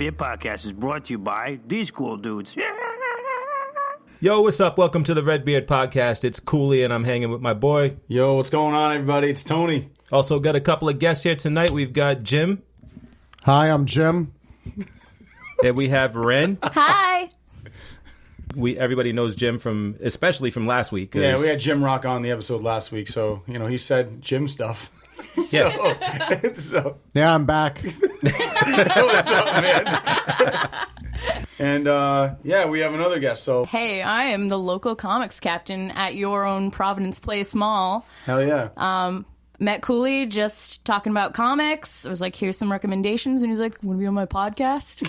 Beard Podcast is brought to you by these cool dudes. Yo, what's up? Welcome to the Red Beard Podcast. It's Cooley, and I'm hanging with my boy. Yo, what's going on, everybody? It's Tony. Also got a couple of guests here tonight. We've got Jim. Hi, I'm Jim. And we have Ren. Hi. Everybody knows Jim especially from last week. Yeah, we had Jim Rock on the episode last week, so he said Jim stuff. Yeah. so Yeah, I'm back. what's up, man? And we have another guest. So Hey, I am the local comics captain at your own Providence Place Mall. hell yeah. Met Cooley just talking about comics. I was like, here's some recommendations. And he's like, want to be on my podcast?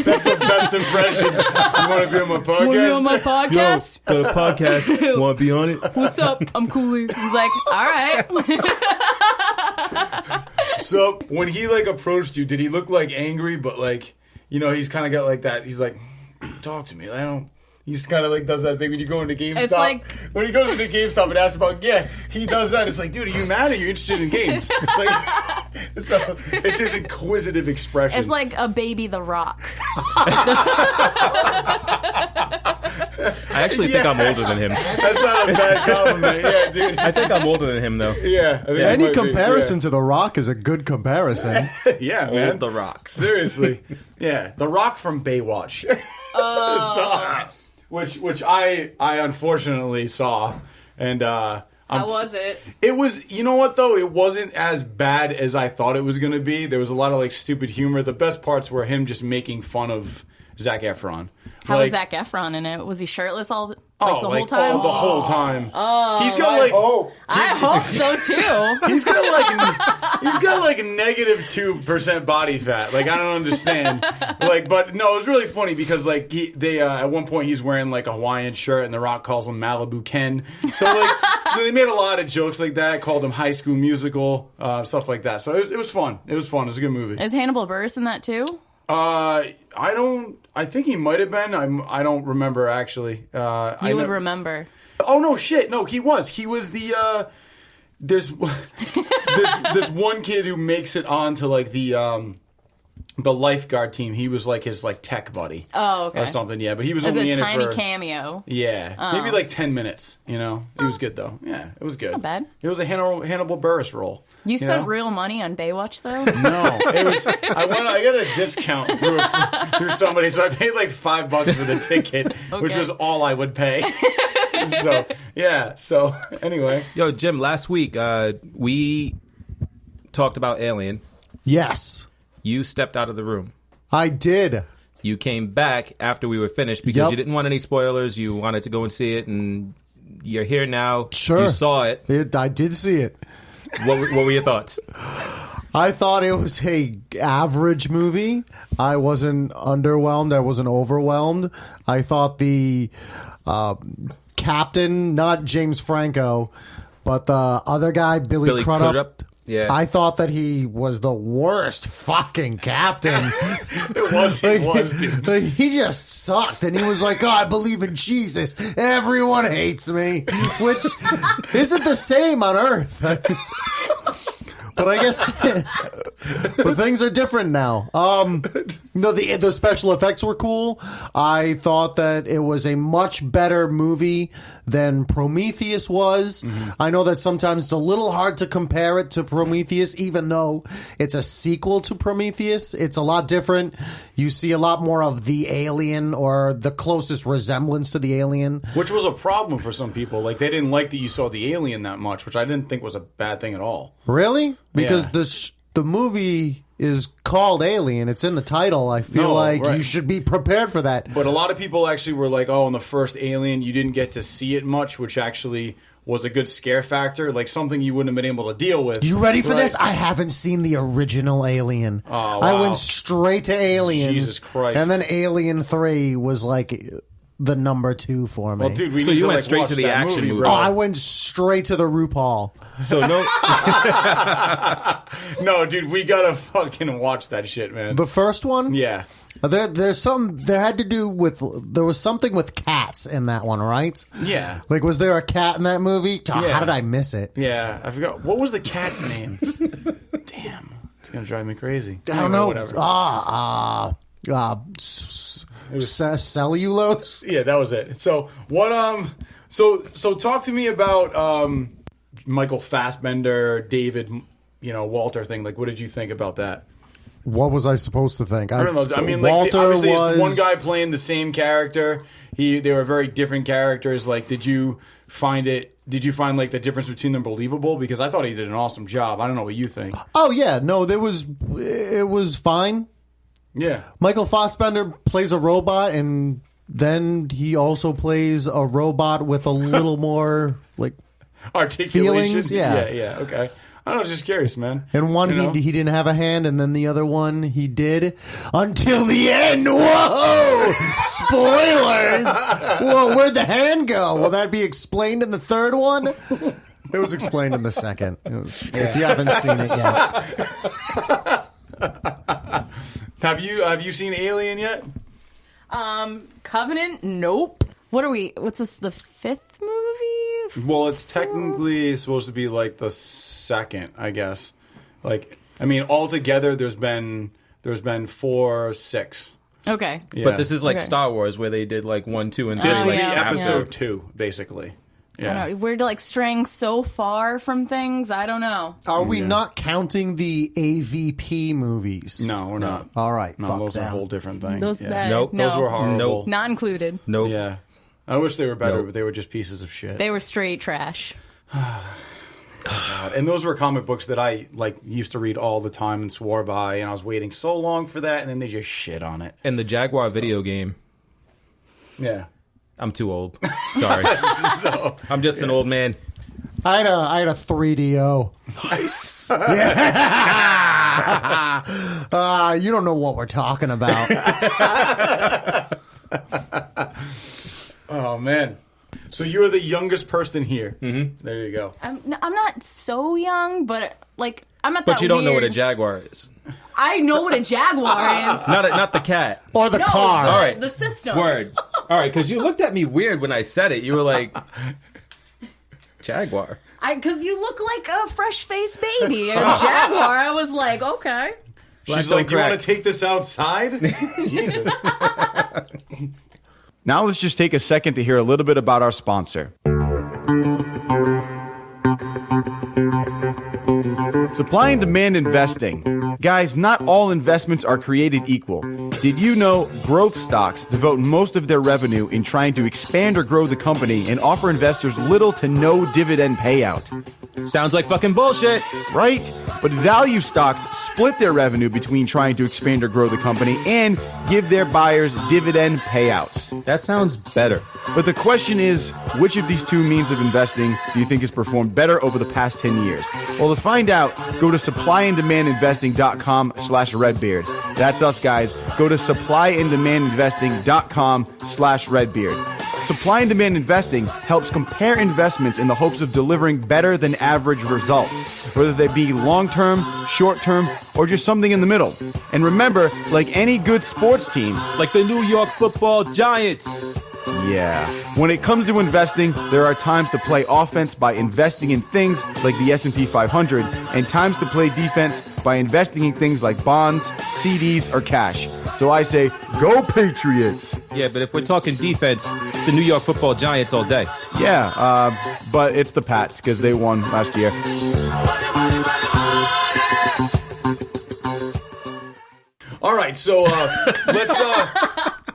That's the best impression. You want to be on my podcast? Want to be on my podcast? Got a podcast. Want to be on it? What's up? I'm Cooley. He's like, all right. So when he approached you, did he look angry? But he's kind of got that. He's like, talk to me. He just kind of does that thing when you go into GameStop. It's like, when he goes into GameStop and asks about, he does that. It's like, dude, are you mad or are you interested in games? So it's his inquisitive expression. it's like a baby The Rock. I actually think I'm older than him. That's not a bad compliment. Yeah, dude. I think I'm older than him, though. Yeah. I think Any that might be, comparison to The Rock is a good comparison. Yeah, man. Old The Rock. Seriously. Yeah. The Rock from Baywatch. Which I unfortunately saw. And How was it? it was, you know what though? It wasn't as bad as I thought it was going to be. There was a lot of stupid humor. The best parts were him just making fun of Zac Efron. How was Zac Efron in it? Was he shirtless the whole time? Oh, the whole time. Oh, he's got I hope so too. He's got -2% body fat. I don't understand. But no, it was really funny because they at one point he's wearing a Hawaiian shirt and The Rock calls him Malibu Ken. So so they made a lot of jokes like that. Called him High School Musical, stuff like that. So it was fun. It was fun. It was a good movie. Is Hannibal Buress in that too? I think he might have been. I don't remember actually. You would remember. Oh no, shit! No, he was. He was the. There's this one kid who makes it onto the lifeguard team. He was his tech buddy. Oh, okay. Or something. Yeah, but he was It's only a in tiny it for cameo. Yeah, maybe 10 minutes. He was good though. Yeah, it was good. Not bad. It was a Hannibal Buress role. You spent real money on Baywatch though? No, it was. I got a discount through somebody, so I paid $5 for the ticket, which was all I would pay. So yeah. So anyway, Yo, Jim, last week we talked about Alien. Yes, You stepped out of the room. I did. You came back after we were finished because you didn't want any spoilers. You wanted to go and see it, and you're here now. Sure. You saw it. I did see it. What were your thoughts? I thought it was a average movie. I wasn't underwhelmed. I wasn't overwhelmed. I thought the captain, not James Franco, but the other guy, Billy Crudup. Yeah. I thought that he was the worst fucking captain. it was, dude. He just sucked, and he was like, "Oh, I believe in Jesus. Everyone hates me," which isn't the same on Earth. But I guess but things are different now. No, the special effects were cool. I thought that it was a much better movie than Prometheus was. Mm-hmm. I know that sometimes it's a little hard to compare it to Prometheus, even though it's a sequel to Prometheus. It's a lot different. You see a lot more of the alien, or the closest resemblance to the alien. Which was a problem for some people. They didn't like that you saw the alien that much, which I didn't think was a bad thing at all. Really? Because the movie is called Alien. It's in the title. I feel you should be prepared for that. But a lot of people actually were like, oh, in the first Alien, you didn't get to see it much, which actually was a good scare factor, something you wouldn't have been able to deal with. You ready for this? I haven't seen the original Alien. Oh, wow. I went straight to Aliens. Jesus Christ. And then Alien 3 was the number 2 for me. Well, dude, So you went straight to the action movie. Oh, I went straight to the RuPaul. So no, no, dude, we gotta fucking watch that shit, man. The first one? Yeah. There's something there had to do with, there was something with cats in that one, right? Yeah. Was there a cat in that movie? Yeah. How did I miss it? Yeah, I forgot. What was the cat's name? Damn. It's gonna drive me crazy. I don't know. Whatever. cellulose. Yeah, that was it. So what? So talk to me about Michael Fassbender, David, Walter thing. Like, what did you think about that? What was I supposed to think? I don't know. I mean, like, Walter obviously, was it's one guy playing the same character. They were very different characters. Like, did you find like the difference between them believable? Because I thought he did an awesome job. I don't know what you think. Oh yeah, no, it was fine. Yeah, Michael Fassbender plays a robot, and then he also plays a robot with a little more like articulation. feelings. Yeah, yeah. Okay. I don't know, just curious, man. And one he didn't have a hand, and then the other one he did until the end. Whoa! Spoilers! Whoa, where'd the hand go? Will that be explained in the third one? It was explained in the second. If you haven't seen it yet. Have you seen Alien yet? Covenant? Nope. What's this, the 5th movie? Well, it's technically supposed to be like the second, I guess. Like, I mean, altogether, there's been 4, 6. Okay. Yeah. But this is like Okay. Star Wars, where they did like 1, 2, and 3. This would be yeah. episode 2, basically. I Yeah. don't know. We're like straying so far from things. I don't know. Are we not counting the AVP movies? No, we're not. All right, No, fuck those are a them. whole different thing. Those yeah. Nope. no, Those were horrible. Nope. not included. Nope. Yeah. I wish they were better, Nope. but they were just pieces of shit. They were straight trash. God. And those were comic books that I used to read all the time and swore by, and I was waiting so long for that, and then they just shit on it. And the Jaguar video game. Yeah. I'm too old. Sorry. I'm just an old man. I had a 3DO. Nice. Yeah. You don't know what we're talking about. Oh, man. So you're the youngest person here. Mm-hmm. There you go. I'm not so young, but like I'm at that. But you don't know what a weird- Jaguar is. I know what a Jaguar is. Not the cat. Or the No, car. the, All right. the system. Word. All right, because you looked at me weird when I said it. You were like, Jaguar. Because you look like a fresh-faced baby. A Jaguar. I was like, okay. She's Black like, on do you want crack. to take this outside? Jesus. Now let's just take a second to hear a little bit about our sponsor. Supply and demand investing. Guys, not all investments are created equal. Did you know growth stocks devote most of their revenue in trying to expand or grow the company and offer investors little to no dividend payout? Sounds like fucking bullshit. Right? But value stocks split their revenue between trying to expand or grow the company and give their buyers dividend payouts. That sounds better. But the question is, which of these two means of investing do you think has performed better over the past 10 years? Well, to find out, go to supplyanddemandinvesting.com/redbeard. That's us, guys. Go to supplyanddemandinvesting.com/redbeard. Supply and demand investing helps compare investments in the hopes of delivering better than average results, whether they be long-term, short-term, or just something in the middle. And remember, like any good sports team, Like the New York Football Giants. yeah. When it comes to investing, there are times to play offense by investing in things like the S&P 500 and times to play defense by investing in things like bonds, CDs, or cash. So I say, go Patriots! Yeah, but if we're talking defense, it's the New York Football Giants all day. Yeah, but it's the Pats because they won last year. All right, so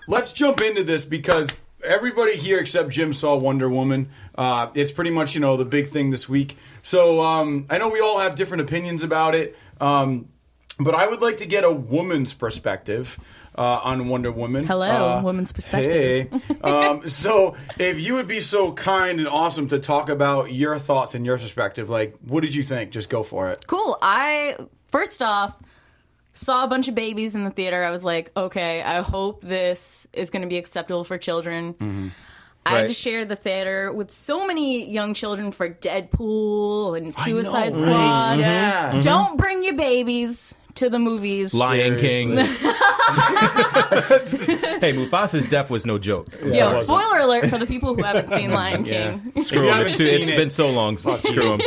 let's jump into this because everybody here except Jim saw Wonder Woman. It's pretty much the big thing this week. So I know we all have different opinions about it, but I would like to get a woman's perspective on Wonder Woman. Hello, woman's perspective. Hey, so if you would be so kind and awesome to talk about your thoughts and your perspective, like what did you think? Just go for it. Cool. I first off saw a bunch of babies in the theater. I was like, okay, I hope this is going to be acceptable for children. Mm-hmm. I Right. just shared the theater with so many young children for Deadpool and Suicide Squad. Right? Yeah. Don't bring your babies to the movies. Lion King. Hey, Seriously. Mufasa's death was no joke. Yo, spoiler alert for the people who haven't seen Lion King. If you haven't seen It's it, been so long. Screw him.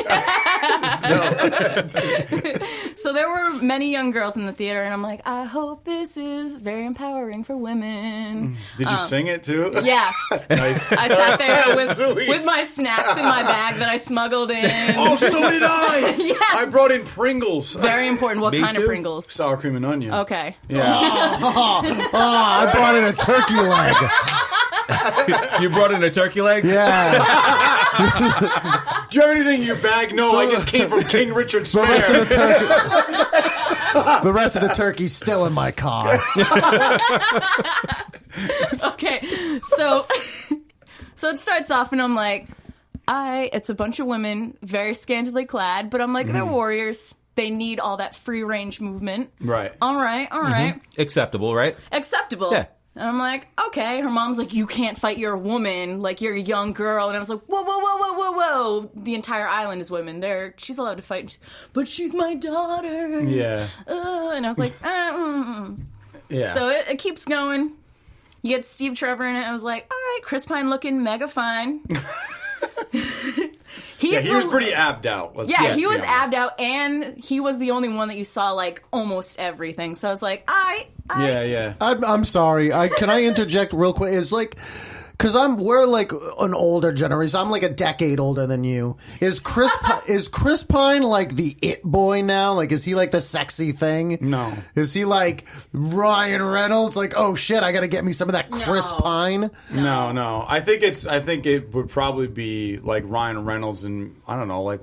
So there were many young girls in the theater, and I'm like, I hope this is very empowering for women. Did you sing it too? Yeah. Nice. I sat there Sweet. with my snacks in my bag that I smuggled in. Oh, so did I. Yes. I brought in Pringles. Very important. What Me kind too. of Pringles? Sour cream and onion. Okay. Yeah. I brought in a turkey leg. You brought in a turkey leg? Yeah. Do you have anything in your bag? No, I just came from King Richard's The rest of Fair. the turkey. The rest of the turkey's still in my car. Okay. So it starts off, and I'm like, it's a bunch of women, very scantily clad, but I'm like, they're warriors. They need all that free range movement. Right. All right. Acceptable, right? Acceptable. Yeah. And I'm like, okay. Her mom's like, you can't fight. You're a woman. Like, you're a young girl. And I was like, whoa. The entire island is women. She's allowed to fight. But she's my daughter. Yeah. And I was like, Yeah. So it keeps going. You get Steve Trevor in it. I was like, all right, Chris Pine looking mega fine. He was pretty abbed out. He was abbed out, and he was the only one that you saw like almost everything. So I was like, Yeah. I'm sorry. Can I interject real quick? It's like, because we're like an older generation. I'm like a decade older than you. Is Chris Pine like the it boy now? Like, is he like the sexy thing? No. Is he like Ryan Reynolds? Like, oh shit, I got to get me some of that Chris Pine. No. I think it would probably be like Ryan Reynolds and I don't know, like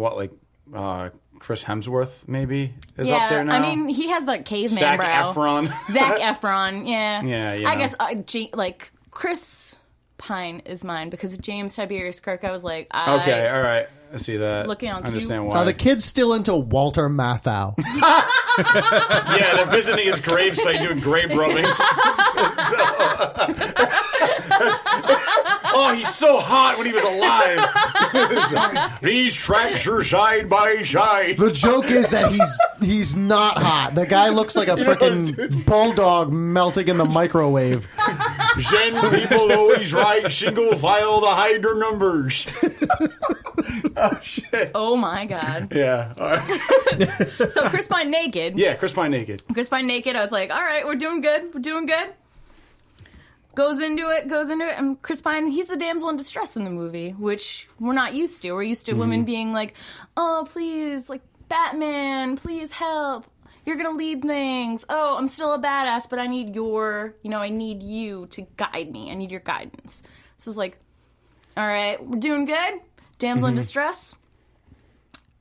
Chris Hemsworth maybe is up there now. I mean, he has that caveman Zac brow. Efron. Zac Efron, yeah. Yeah. I guess like Chris Pine is mine because James Tiberius Kirk. I was like, Okay, all right. I see that. Looking on I understand cue. why. Are the kids still into Walter Matthau? Yeah, they're visiting his gravesite doing grave rubbings. Oh, he's so hot when he was alive. These tracks are side by side. The joke is that he's not hot. The guy looks like a freaking bulldog melting in the microwave. Then people always ride single file to hide their numbers. Oh, shit. oh my god. Yeah. All right. So Chris Pine naked. Yeah, Chris Pine naked. Chris Pine naked. I was like, all right, we're doing good. Goes into it, and Chris Pine, he's the damsel in distress in the movie, which we're not used to. We're used to women being like, oh, please, like, Batman, please help. You're gonna lead things. Oh, I'm still a badass, but I need I need you to guide me. I need your guidance. So it's like, all right, we're doing good. Damsel in distress.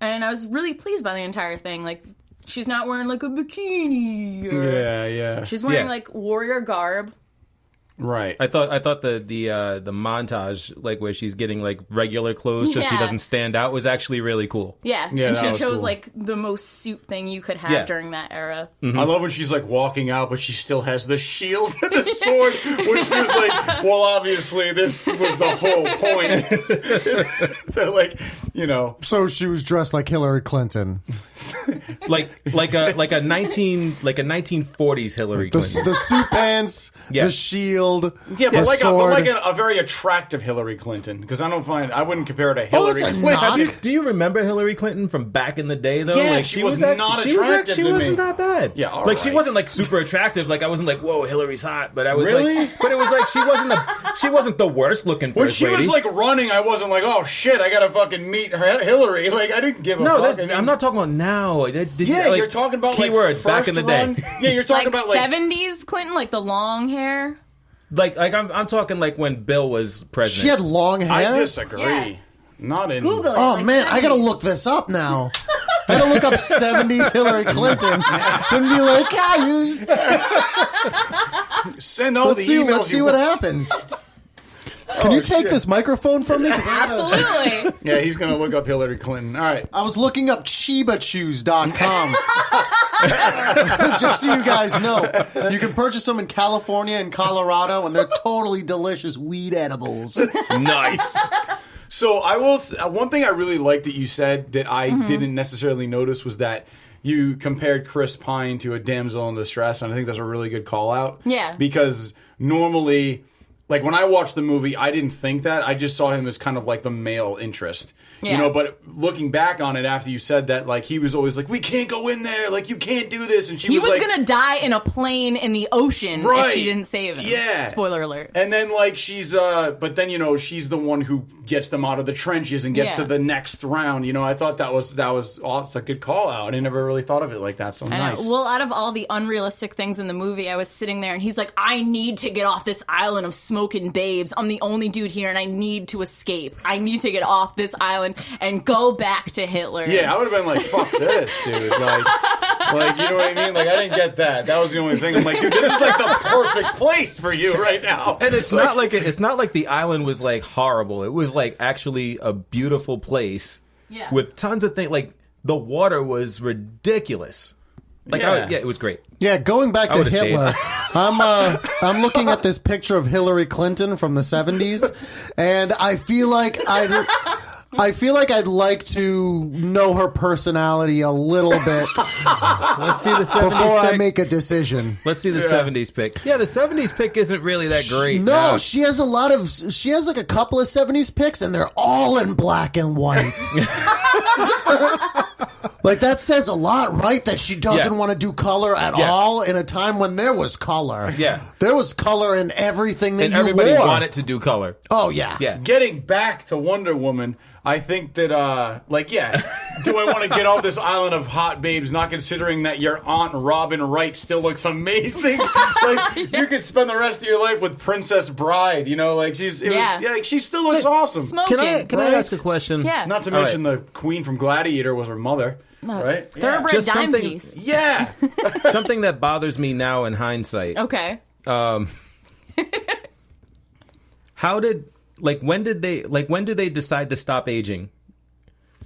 And I was really pleased by the entire thing. Like, she's not wearing, like, a bikini. Yeah. She's wearing, Yeah. like, warrior garb. Right. I thought the montage, like where she's getting like regular clothes just so she Yeah. doesn't stand out, was actually really cool. Yeah, Yeah, and that she was chose cool. like the most suit thing you could have Yeah. during that era. I love when she's like walking out, but she still has the shield and the sword, which was like, well, obviously this was the whole point. They're like, So she was dressed like Hillary Clinton. like a 1940s Hillary Clinton. The suit pants, Yeah. the shield, yeah, but the like sword. a very attractive Hillary Clinton, because I wouldn't compare her to Hillary that's a Clinton. knock. Do you remember Hillary Clinton from back in the day, though? Yeah, like, she was act- not she was attractive She to wasn't me. that bad. Yeah, all like she right. wasn't like super attractive. Like I wasn't like, whoa, Hillary's hot. But I was Really? like, but it was like she wasn't the worst looking When first she was lady. like running, I wasn't like, oh shit, I gotta fucking meet Hillary. Like I didn't give a No, fuck. I'm not talking about now. Yeah, like, you're talking about keywords like, back in the day. first run. Yeah, you're talking Like about like 70s Clinton, like the long hair. Like I'm talking like when Bill was president. She had long hair. I disagree. Yeah. Not in Google it. Oh like man, I gotta 70s. look this up now. I gotta look up 70s Hillary Clinton and be like, Send all the emails. let's see what happens. Can you take this microphone from me? 'Cause Absolutely. Yeah, he's gonna look up Hillary Clinton. All right. I was looking up ChibaChoos.com. Just so you guys know, you can purchase them in California and Colorado, and they're totally delicious weed edibles. Nice. So I will. One thing I really liked that you said that I didn't necessarily notice was that you compared Chris Pine to a damsel in distress, and I think that's a really good call out. Yeah. Because normally, like when I watched the movie, I didn't think that. I just saw him as kind of like the male interest. Yeah. You know, but looking back on it after you said that, like, he was always like, we can't go in there, like, you can't do this, and He was like, gonna die in a plane in the ocean if she didn't save him. Yeah. Spoiler alert. And then, like, she's, but then, you know, she's the one who gets them out of the trenches and gets to the next round. You know, I thought that was it's a good call out. I never really thought of it like that, so nice. Well, out of all the unrealistic things in the movie, I was sitting there and he's like, I need to get off this island of smoking babes. I'm the only dude here and I need to escape. I need to get off this island and go back to Hitler. Yeah, I would have been like, fuck this, dude. Like, you know what I mean? Like, I didn't get that. That was the only thing. I'm like, dude, this is like the perfect place for you right now. And it's not like the island was like horrible. It was like actually a beautiful place with tons of things. Like the water was ridiculous. Like, it was great. Yeah, going back to Hitler, stayed. I'm looking at this picture of Hillary Clinton from the 70s, and I feel like I'd like to know her personality a little bit Let's see the 70s before pic. I make a decision. Let's see the 70s pick. Yeah, the 70s pick isn't really that great. No, she has like a couple of 70s picks, and they're all in black and white. Like, that says a lot, right? That she doesn't want to do color at all in a time when there was color. Yeah. There was color in everything that And you everybody wore. wanted to do color. Oh, yeah. Yeah. Getting back to Wonder Woman, I think that, do I want to get off this island of hot babes, not considering that your Aunt Robin Wright still looks amazing? Like, you could spend the rest of your life with Princess Bride, you know? Like, she still looks awesome. Smoking. Can I ask a question? Yeah. Not to mention the queen from Gladiator was her mother, right? Thoroughbred Just dime something- piece. Yeah. Something that bothers me now in hindsight. Okay. When did they decide to stop aging?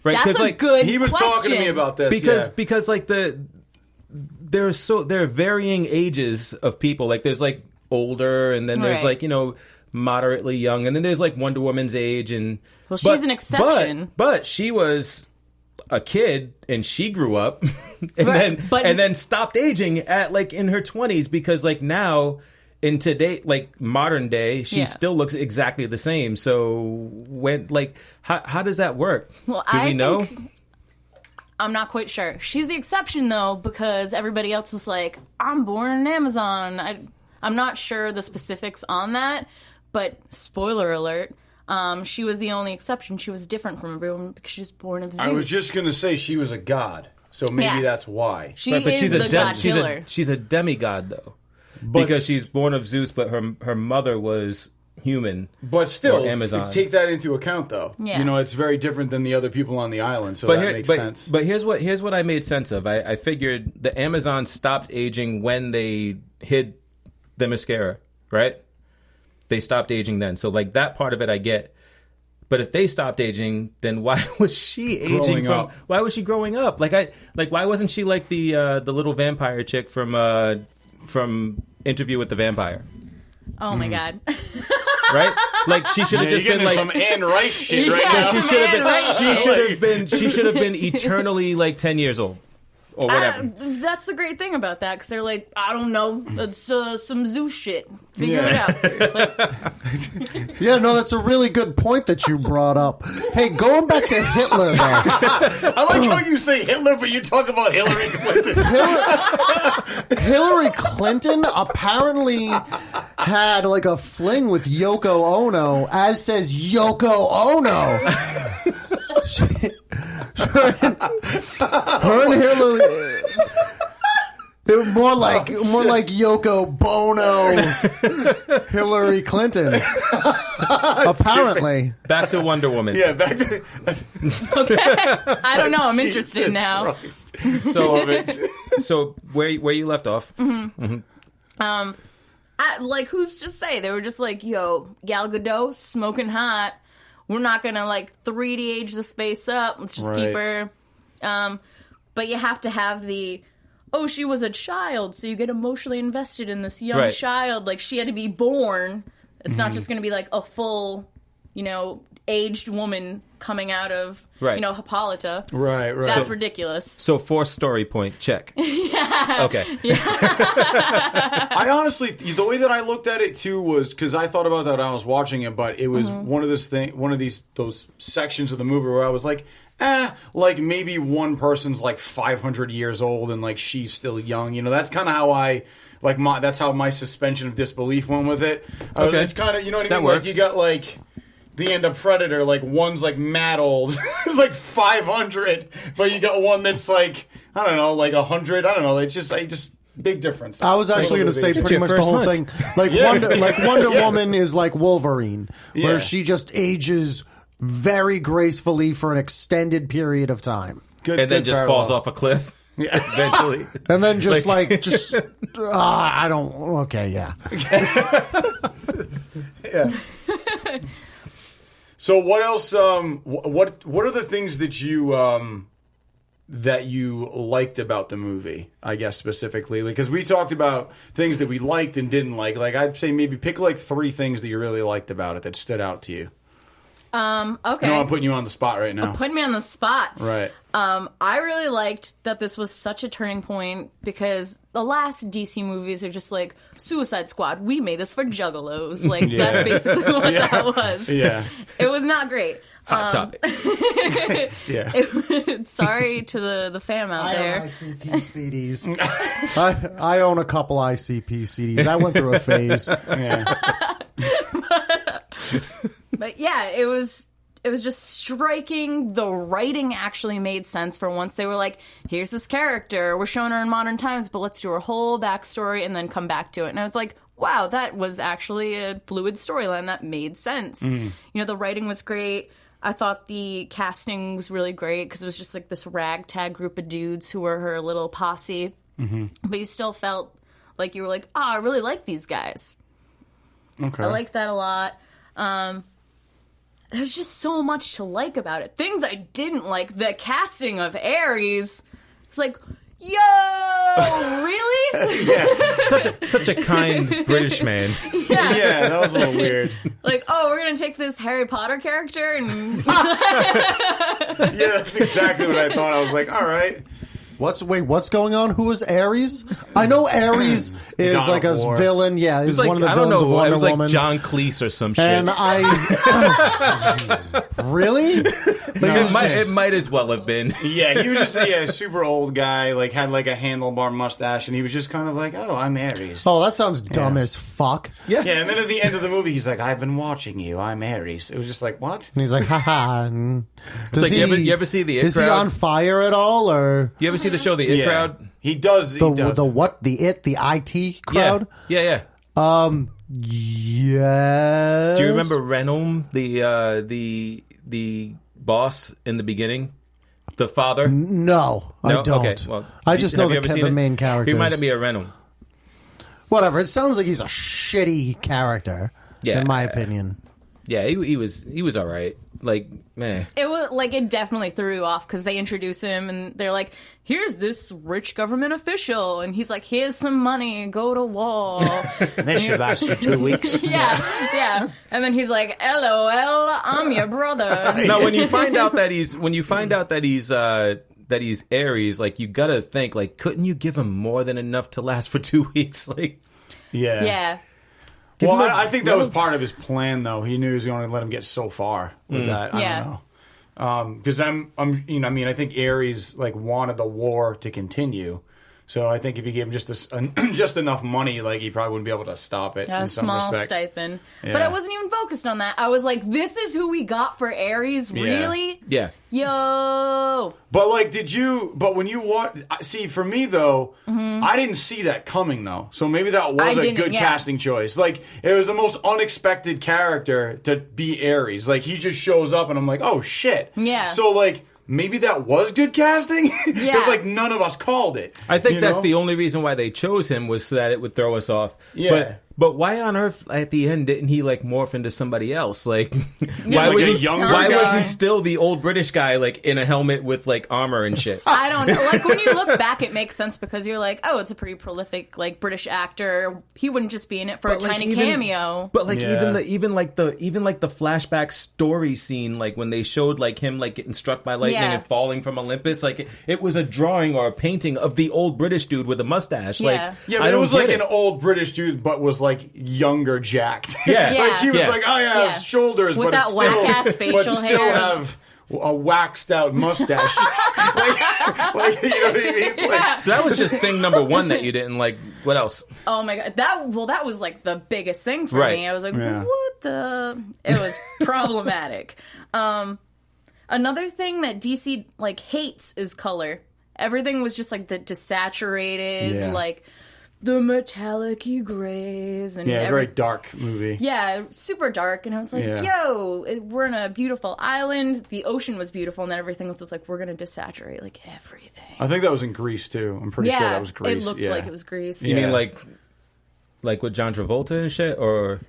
Right? That's 'Cause, a good He was question. talking to me about this. because like there are varying ages of people. Like there's like older, and then there's Right. like, you know, moderately young, and then there's like Wonder Woman's age, and she's an exception. But she was a kid and she grew up and Right, then stopped aging at like in her 20s, because like now in today, like modern day, she still looks exactly the same. So when, like, how does that work? Well, Do we know? I'm not quite sure. She's the exception, though, because everybody else was like, I'm born in Amazon. I'm not sure the specifics on that, but spoiler alert, she was the only exception. She was different from everyone because she was born of Zeus. I was just going to say she was a god, so maybe that's why. She Right, but is she's the a god killer. she's a demigod, though. Because she's born of Zeus, but her mother was human. But still, or Amazon. take that into account, though. Yeah. You know, it's very different than the other people on the island, so But that makes sense. But here's what I made sense of. I figured the Amazon stopped aging when they hid the mascara, right? They stopped aging then. So like that part of it I get. But if they stopped aging, then why was she aging Growing up. why was she growing up? Like why wasn't she like the little vampire chick from Interview with the Vampire? Oh my god. Right? Like she should have You're just been getting like some Anne Rice shit right Yeah, now. she should have been Man, right. she should have been eternally like 10 years old or whatever. That's the great thing about that, because they're like, I don't know, it's some Zeus shit. Figure it out. Like, Yeah, no, that's a really good point that you brought up. Hey, going back to Hitler, though. I like how you say Hitler, but you talk about Hillary Clinton. Hillary Clinton apparently had like a fling with Yoko Ono, as says Yoko Ono. Her and Hillary. They were more like Yoko Bono, Hillary Clinton. Apparently. Back to Wonder Woman. Yeah, back to I don't know, I'm interested now. Christ. So where you left off? Like, who's to say? They were just like, yo, Gal Gadot, smoking hot. We're not gonna like 3D age this face up. Let's just keep her. But you have to have the, oh, she was a child, so you get emotionally invested in this young child. Like, she had to be born. It's not just gonna be like a full aged woman coming out of, Right. Hippolyta. Right. That's ridiculous. So 4 story point, check. Yeah. Okay. I honestly, the way that I looked at it too was because I thought about that when I was watching it, but it was one of those sections of the movie where I was like, like maybe one person's like 500 years old and like she's still young. That's kind of how that's how my suspension of disbelief went with it. Okay. It's kind of, you know what I That mean? works. Like you got like the end of Predator, like one's like mad old, it's like 500, but you got one that's like, I don't know, like 100. I don't know. It's just big difference. I was actually going to say pretty your much the first whole hunt. thing. Like Wonder Woman is like Wolverine, where Yeah. she just ages very gracefully for an extended period of time. Good, And then good just parallel. falls off a cliff eventually. And then I don't, okay, yeah. Yeah. So what else? What are the things that you liked about the movie? I guess specifically, because we talked about things that we liked and didn't like. Like I'd say maybe pick like 3 things that you really liked about it that stood out to you. Okay. No, I'm putting you on the spot right now. Putting me on the spot. Right. I really liked that this was such a turning point because the last DC movies are just like, Suicide Squad, we made this for juggalos. Like, that's basically what that was. Yeah. It was not great. Hot topic. Yeah. Sorry to the fam out I there. own ICP CDs. I own a couple ICP CDs. I went through a phase. Yeah. But yeah, it was just striking. The writing actually made sense for once. They were like, here's this character. We're showing her in modern times, but let's do her whole backstory and then come back to it. And I was like, wow, that was actually a fluid storyline that made sense. The writing was great. I thought the casting was really great because it was just like this ragtag group of dudes who were her little posse. But you still felt like you were like, I really like these guys. Okay. I like that a lot. There's just so much to like about it. Things I didn't like. The casting of Ares. It's like, yo, really? Such a kind British man. Yeah, that was a little weird. Like, oh, we're gonna take this Harry Potter character and Yeah, that's exactly what I thought. I was like, all right. What's going on? Who is Ares? I know Ares is God like a of War. villain. Yeah, he's Like, one of the I don't villains of know. Wonder It was like Woman. John Cleese or some shit. And really? It might as well have been. Yeah, he was just a super old guy, like had like a handlebar mustache, and he was just kind of like, "Oh, I'm Ares." Oh, that sounds dumb as fuck. Yeah. Yeah, and then at the end of the movie, he's like, "I've been watching you. I'm Ares." It was just like, "What?" And he's like, haha. And does like, you ever see the It Is he Crowd? on fire at all, or You ever see the show The It Crowd? He does. He does. the what? The IT crowd? Yeah. Yeah. Do you remember Renholm, the boss in the beginning? The father? No, I No? don't. Okay, well, I just know have you ever seen the it? main character. He reminded me of Renholm. Whatever. It sounds like he's a shitty character. Yeah. in my opinion. Yeah, he was all right. Like, man. it was like it definitely threw you off because they introduce him and they're like, here's this rich government official, and he's like, here's some money, go to war. This should last for 2 weeks. yeah. And then he's like, LOL, I'm your brother. Now, when you find out that he's Ares, like, you gotta think, like, couldn't you give him more than enough to last for 2 weeks? Like, Yeah. Well, him a- I think that was part of his plan, though. He knew he was going to let him get so far with that. I Yeah. don't know. Because I think Ares like wanted the war to continue. So I think if you gave him just enough money, like he probably wouldn't be able to stop it. A in some small respects. stipend. Yeah. But I wasn't even focused on that. I was like, this is who we got for Ares? Really? yeah. Yo. But like, but when you watch, see, for me though, I didn't see that coming though. So maybe that I was a didn't, good yeah. casting choice. Like, it was the most unexpected character to be Ares. Like, he just shows up and I'm like, oh shit. Yeah. So like, maybe that was good casting? Because Yeah. like, none of us called it. I think you that's know? the only reason why they chose him was so that it would throw us off. Yeah. But why on earth at the end didn't he like morph into somebody else? Like, Yeah, why was like a he younger Why was guy? he still the old British guy like in a helmet with like armor and shit? I don't know. Like when you look back, it makes sense because you're like, oh, it's a pretty prolific like British actor. He wouldn't just be in it for a But, like, tiny even- cameo. But like Yeah. even like the flashback story scene, like when they showed like him like getting struck by lightning Yeah. and falling from Olympus, like it was a drawing or a painting of the old British dude with a mustache. Yeah. Like Yeah, I but it don't was get like it. an old British dude, but was like younger, jacked. Yeah. Yeah. like he was Yeah. like, I have Yeah. shoulders, With but that still, whack-ass but facial still hair. have a waxed out mustache. like, you know what I mean? Like, So that was just thing number one that you didn't like. What else? Oh my god, that was like the biggest thing for Right. me. I was like, Yeah. what the? It was problematic. Another thing that DC like hates is color. Everything was just like the desaturated, Yeah. like the metallic-y grays, and yeah, very dark movie. yeah, super dark. And I was like, Yeah. we're in a beautiful island. The ocean was beautiful, and then everything was just like, we're gonna desaturate like everything. I think that was in Greece too. I'm pretty sure that was Greece. it looked yeah. like it was Greece. You Yeah. mean like with John Travolta and shit, or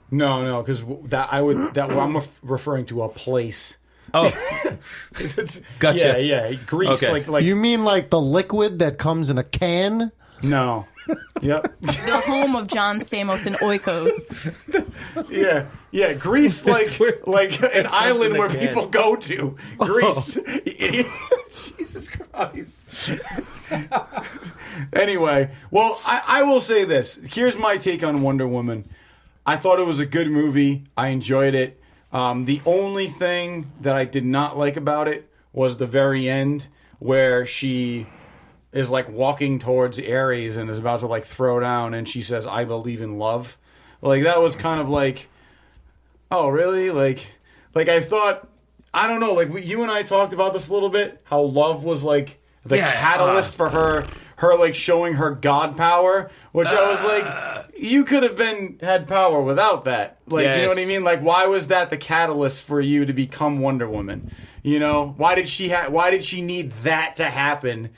No, because I'm referring to a place. oh, Gotcha. Yeah, Greece. Okay. Like You mean like the liquid that comes in a can? no. Yep. The home of John Stamos and Oikos. Yeah. Greece, like an island in a where can. people go to. Greece. Jesus Christ. Anyway, well, I will say this. Here's my take on Wonder Woman. I thought it was a good movie. I enjoyed it. The only thing that I did not like about it was the very end where she is like walking towards Ares and is about to like throw down and she says, I believe in love. Like that was kind of like, oh really? Like I thought, I don't know, like you and I talked about this a little bit, how love was like the Yeah, catalyst for her like showing her god power, which I was like, you could have had power without that. Like, you know what I Yes. mean? Like, why was that the catalyst for you to become Wonder Woman? You know, why did she need that to happen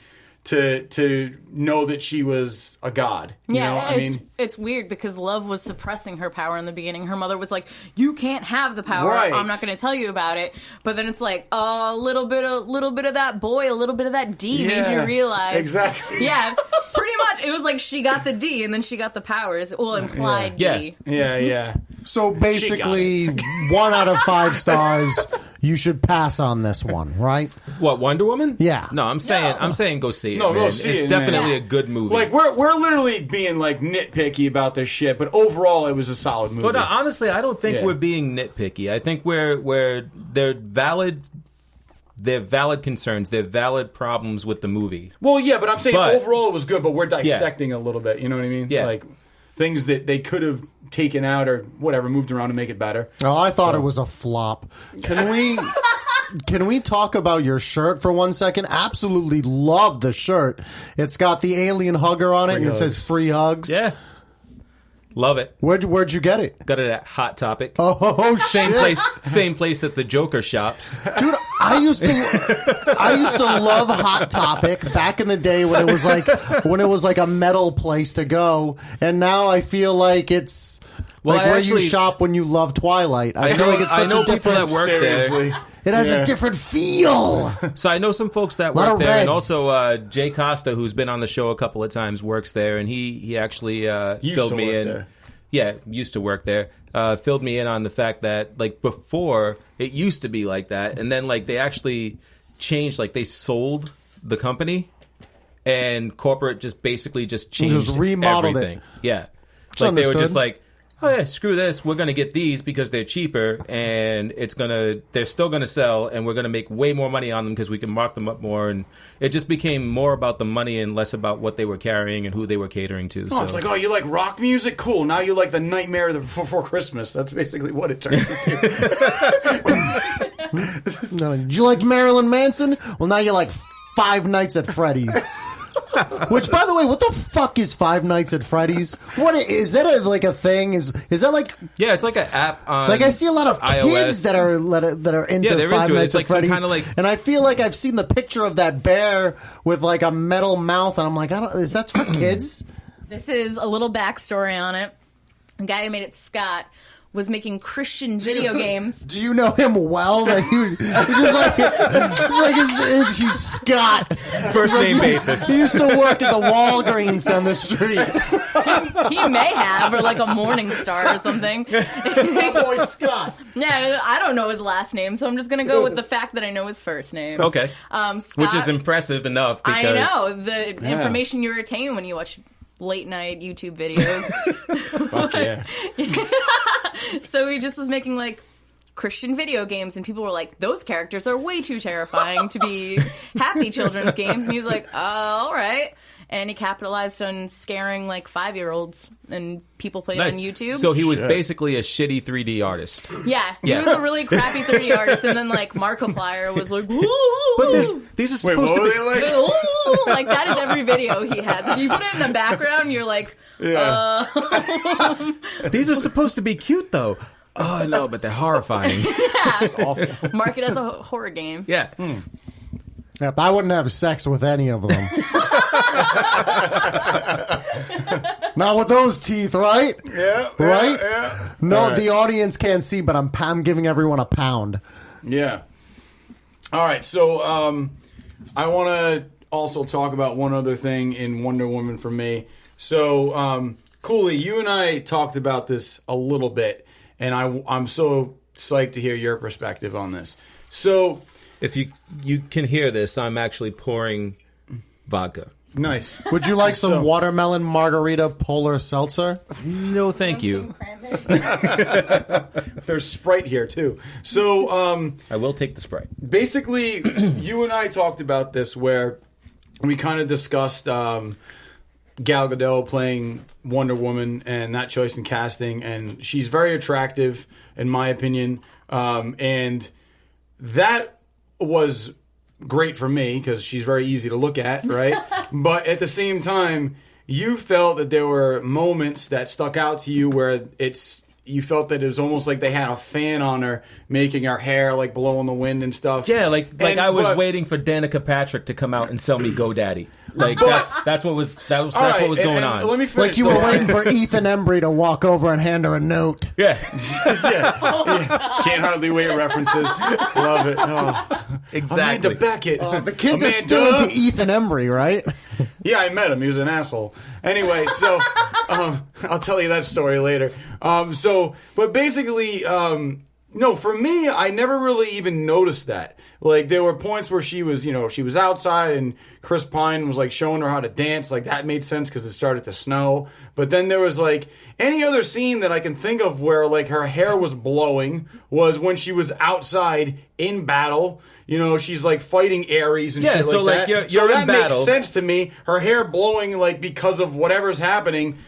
to know that she was a god? You know? I It's weird because love was suppressing her power in the beginning. Her mother was like, "You can't have the power. Right. I'm not going to tell you about it." But then it's like, a little bit of that boy, a little bit of that D made you Yeah, realize exactly. Yeah, pretty much. It was like she got the D and then she got the powers. Well, implied Yeah. D. yeah. So basically, 1 out of 5 stars. You should pass on this one, right? what, Wonder Woman? Yeah. No, I'm saying go see it. No, go man. see it's it, definitely man. a good movie. Like we're literally being like nitpicky about this shit, but overall it was a solid movie. But honestly, I don't think Yeah. we're being nitpicky. I think we're they're valid. They're valid concerns. They're valid problems with the movie. Well, yeah, but I'm saying But- overall it was good, but we're dissecting a little bit. You know what I mean? Yeah. Like things that they could have taken out or whatever, moved around to make it better. Oh, I thought it was a flop. Can we talk about your shirt for 1 second? Absolutely love the shirt. It's got the alien hugger on it, and it says "free hugs." Yeah, love it. Where'd you get it? Got it at Hot Topic. Oh, Same shit. same place that the Joker shops. Dude, I used to love Hot Topic back in the day when it was like a metal place to go, and now I feel like it's Well, like I where actually- you shop when you love Twilight. I feel like it's I such know a people different. that work there. Seriously. It has Yeah. a different feel. So I know some folks that Lot work of there, and reds. also Jay Costa, who's been on the show a couple of times, works there, and he actually filled to me work in. there. Yeah, used to work there. Filled me in on the fact that like before it used to be like that, and then like they actually changed, like they sold the company, and corporate just basically just changed, Just remodeled it. everything. Yeah, It's like they were understood. just like, oh yeah, screw this. We're gonna get these because they're cheaper, and they're still gonna sell, and we're gonna make way more money on them because we can mark them up more. And it just became more about the money and less about what they were carrying and who they were catering to. Oh, it's like, oh, you like rock music? Cool. Now you like the Nightmare Before Christmas. That's basically what it turns into. No, did you like Marilyn Manson? Well, now you like Five Nights at Freddy's. Which, by the way, what the fuck is Five Nights at Freddy's? What is that? Like a thing? Is that like? yeah, it's like an app on. Like I see a lot of kids iOS. that are into Yeah, they're Five into it. Nights It's like at some Freddy's, kinda like- and I feel like I've seen the picture of that bear with like a metal mouth, and I'm like, is that for kids? This is a little backstory on it. The guy who made it, Scott, was making Christian video games. Do you know him well? That he's Scott. First name basis. He used to work at the Walgreens down the street. He may have, or like a Morning Star or something. My boy Scott. Yeah, I don't know his last name, so I'm just gonna go with the fact that I know his first name. Okay. Scott, Which is impressive enough because... I know the information you retain when you watch late night YouTube videos. Fuck yeah. So he just was making like Christian video games, and people were like, those characters are way too terrifying to be happy children's games. And he was like, oh, all right. And he capitalized on scaring like 5-year-olds, and people played Nice. on YouTube. So he was basically a shitty 3D artist. Yeah, he Yeah. was a really crappy 3D artist, and then like Markiplier was like, woo! But these are Wait, supposed what to were be... they like? Ooh, like that is every video he has. If you put it in the background, you're like, Yeah. These are supposed to be cute, though. Oh, I know, but they're horrifying. It's awful. mark it as a horror game. Yeah. Yep, I wouldn't have sex with any of them. Not with those teeth, right? Yeah. Right? Yeah. No, All right. the audience can't see, but I'm giving everyone a pound. Yeah. All right. So I want to also talk about one other thing in Wonder Woman for me. So, Cooley, you and I talked about this a little bit, and I'm so psyched to hear your perspective on this. So, If you can hear this, I'm actually pouring vodka. nice. Would you like some watermelon margarita polar seltzer? No, thank you. There's Sprite here, too. So, I will take the Sprite. basically, you and I talked about this where we kind of discussed Gal Gadot playing Wonder Woman and that choice in casting, and she's very attractive, in my opinion, and that was great for me because she's very easy to look at, right? But at the same time, you felt that there were moments that stuck out to you where you felt that it was almost like they had a fan on her, making her hair like blow in the wind and stuff. Yeah, like I was but- waiting for Danica Patrick to come out and sell me GoDaddy. Like that's what was All what right, was going on. Let me finish. Like you were So- waiting for Ethan Embry to walk over and hand her a note. Yeah, yeah. Can't hardly wait references. Love it. Oh. exactly. Amanda Beckett. The kids are Amanda. still into Ethan Embry, right? Yeah, I met him. He was an asshole. Anyway, so I'll tell you that story later. But basically, no, for me, I never really even noticed that. Like, there were points where she was outside and Chris Pine was, like, showing her how to dance. Like, that made sense because it started to snow. But then there was, like, any other scene that I can think of where, like, her hair was blowing was when she was outside in battle. You know, she's, like, fighting Ares and Yeah, shit so, like like, that. you're so in that battle. makes sense to me. Her hair blowing, like, because of whatever's happening,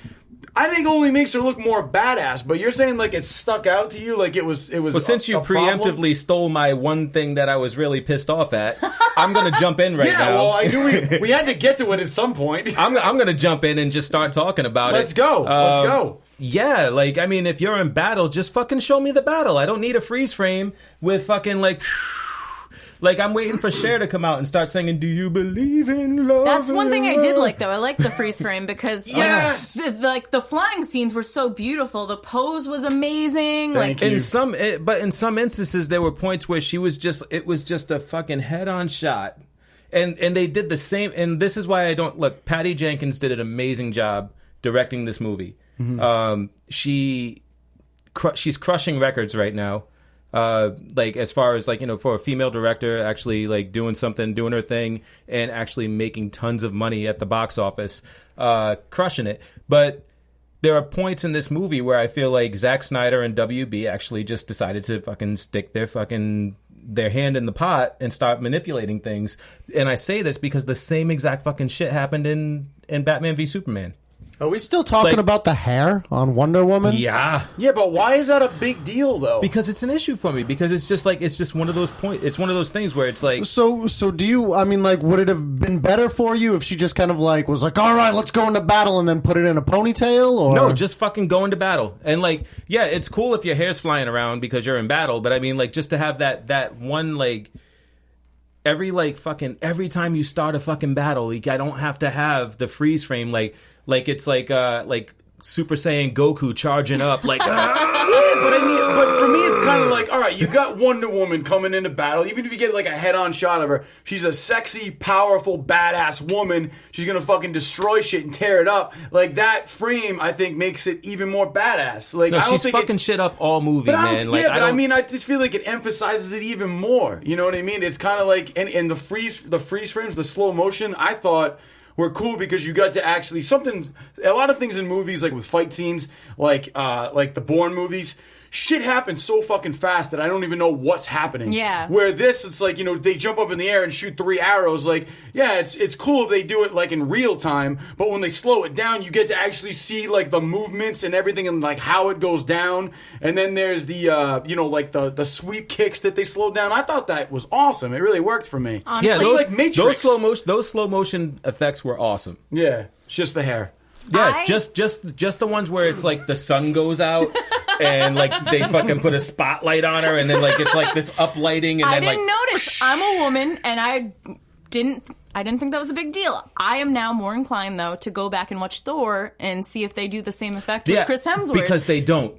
I think only makes her look more badass. But you're saying like it stuck out to you, like it was. Well, since you a problem? preemptively stole my one thing that I was really pissed off at, I'm gonna jump in right Yeah, now. well, I knew we had to get to it at some point. I'm gonna jump in and just start talking about Let's it. go. Let's go. Yeah, like, I mean, if you're in battle, just fucking show me the battle. I don't need a freeze frame with fucking, like, I'm waiting for Cher to come out and start singing, "Do you believe in love?" That's one thing I did like, though. I like the freeze frame because Yes! the flying scenes were so beautiful. The pose was amazing. Thank like you. In some instances, there were points where it was just a fucking head-on shot. And they did the same, and this is why I don't, look, Patty Jenkins did an amazing job directing this movie. Mm-hmm. She's crushing records right now. Like as far as like, you know, for a female director actually like doing her thing and actually making tons of money at the box office, crushing it. But there are points in this movie where I feel like Zack Snyder and WB actually just decided to fucking stick their hand in the pot and start manipulating things. And I say this because the same exact fucking shit happened in Batman v Superman. Are we still talking Like- about the hair on Wonder Woman? Yeah. Yeah, but why is that a big deal though? Because it's an issue for me. Because it's just one of those points. It's one of those things where it's like, So do you, I mean, like, would it have been better for you if she just kind of, like, was like, all right, let's go into battle and then put it in a ponytail? Or no, just fucking go into battle. And like, yeah, it's cool if your hair's flying around because you're in battle. But I mean, like, just to have that one, like, every time you start a fucking battle, like, I don't have to have the freeze frame, like, like it's like Super Saiyan Goku charging up, like. But for me, it's kind of like, all right, you got Wonder Woman coming into battle. Even if you get like a head-on shot of her, she's a sexy, powerful, badass woman. She's gonna fucking destroy shit and tear it up. Like that frame, I think, makes it even more badass. Like, No, I don't she's think fucking shit up all movie, man. Like, I mean, I just feel like it emphasizes it even more. You know what I mean? It's kind of like, and the freeze frames, the slow motion, I thought were cool because you got to actually a lot of things in movies, like with fight scenes, like the Bourne movies. Shit happens so fucking fast that I don't even know what's happening. Yeah. Where this, it's like, they jump up in the air and shoot 3 arrows. Like, yeah, it's cool if they do it like in real time, but when they slow it down, you get to actually see like the movements and everything and like how it goes down. And then there's the like the sweep kicks that they slowed down. I thought that was awesome. It really worked for me. Honestly, yeah, It's like Matrix. those slow motion effects were awesome. Yeah, it's just the hair. Yeah, just the ones where it's like the sun goes out and like they fucking put a spotlight on her and then like it's like this uplighting and I then didn't like notice. I'm a woman, and I didn't think that was a big deal. I am now more inclined, though, to go back and watch Thor and see if they do the same effect with Chris Hemsworth. Because they don't.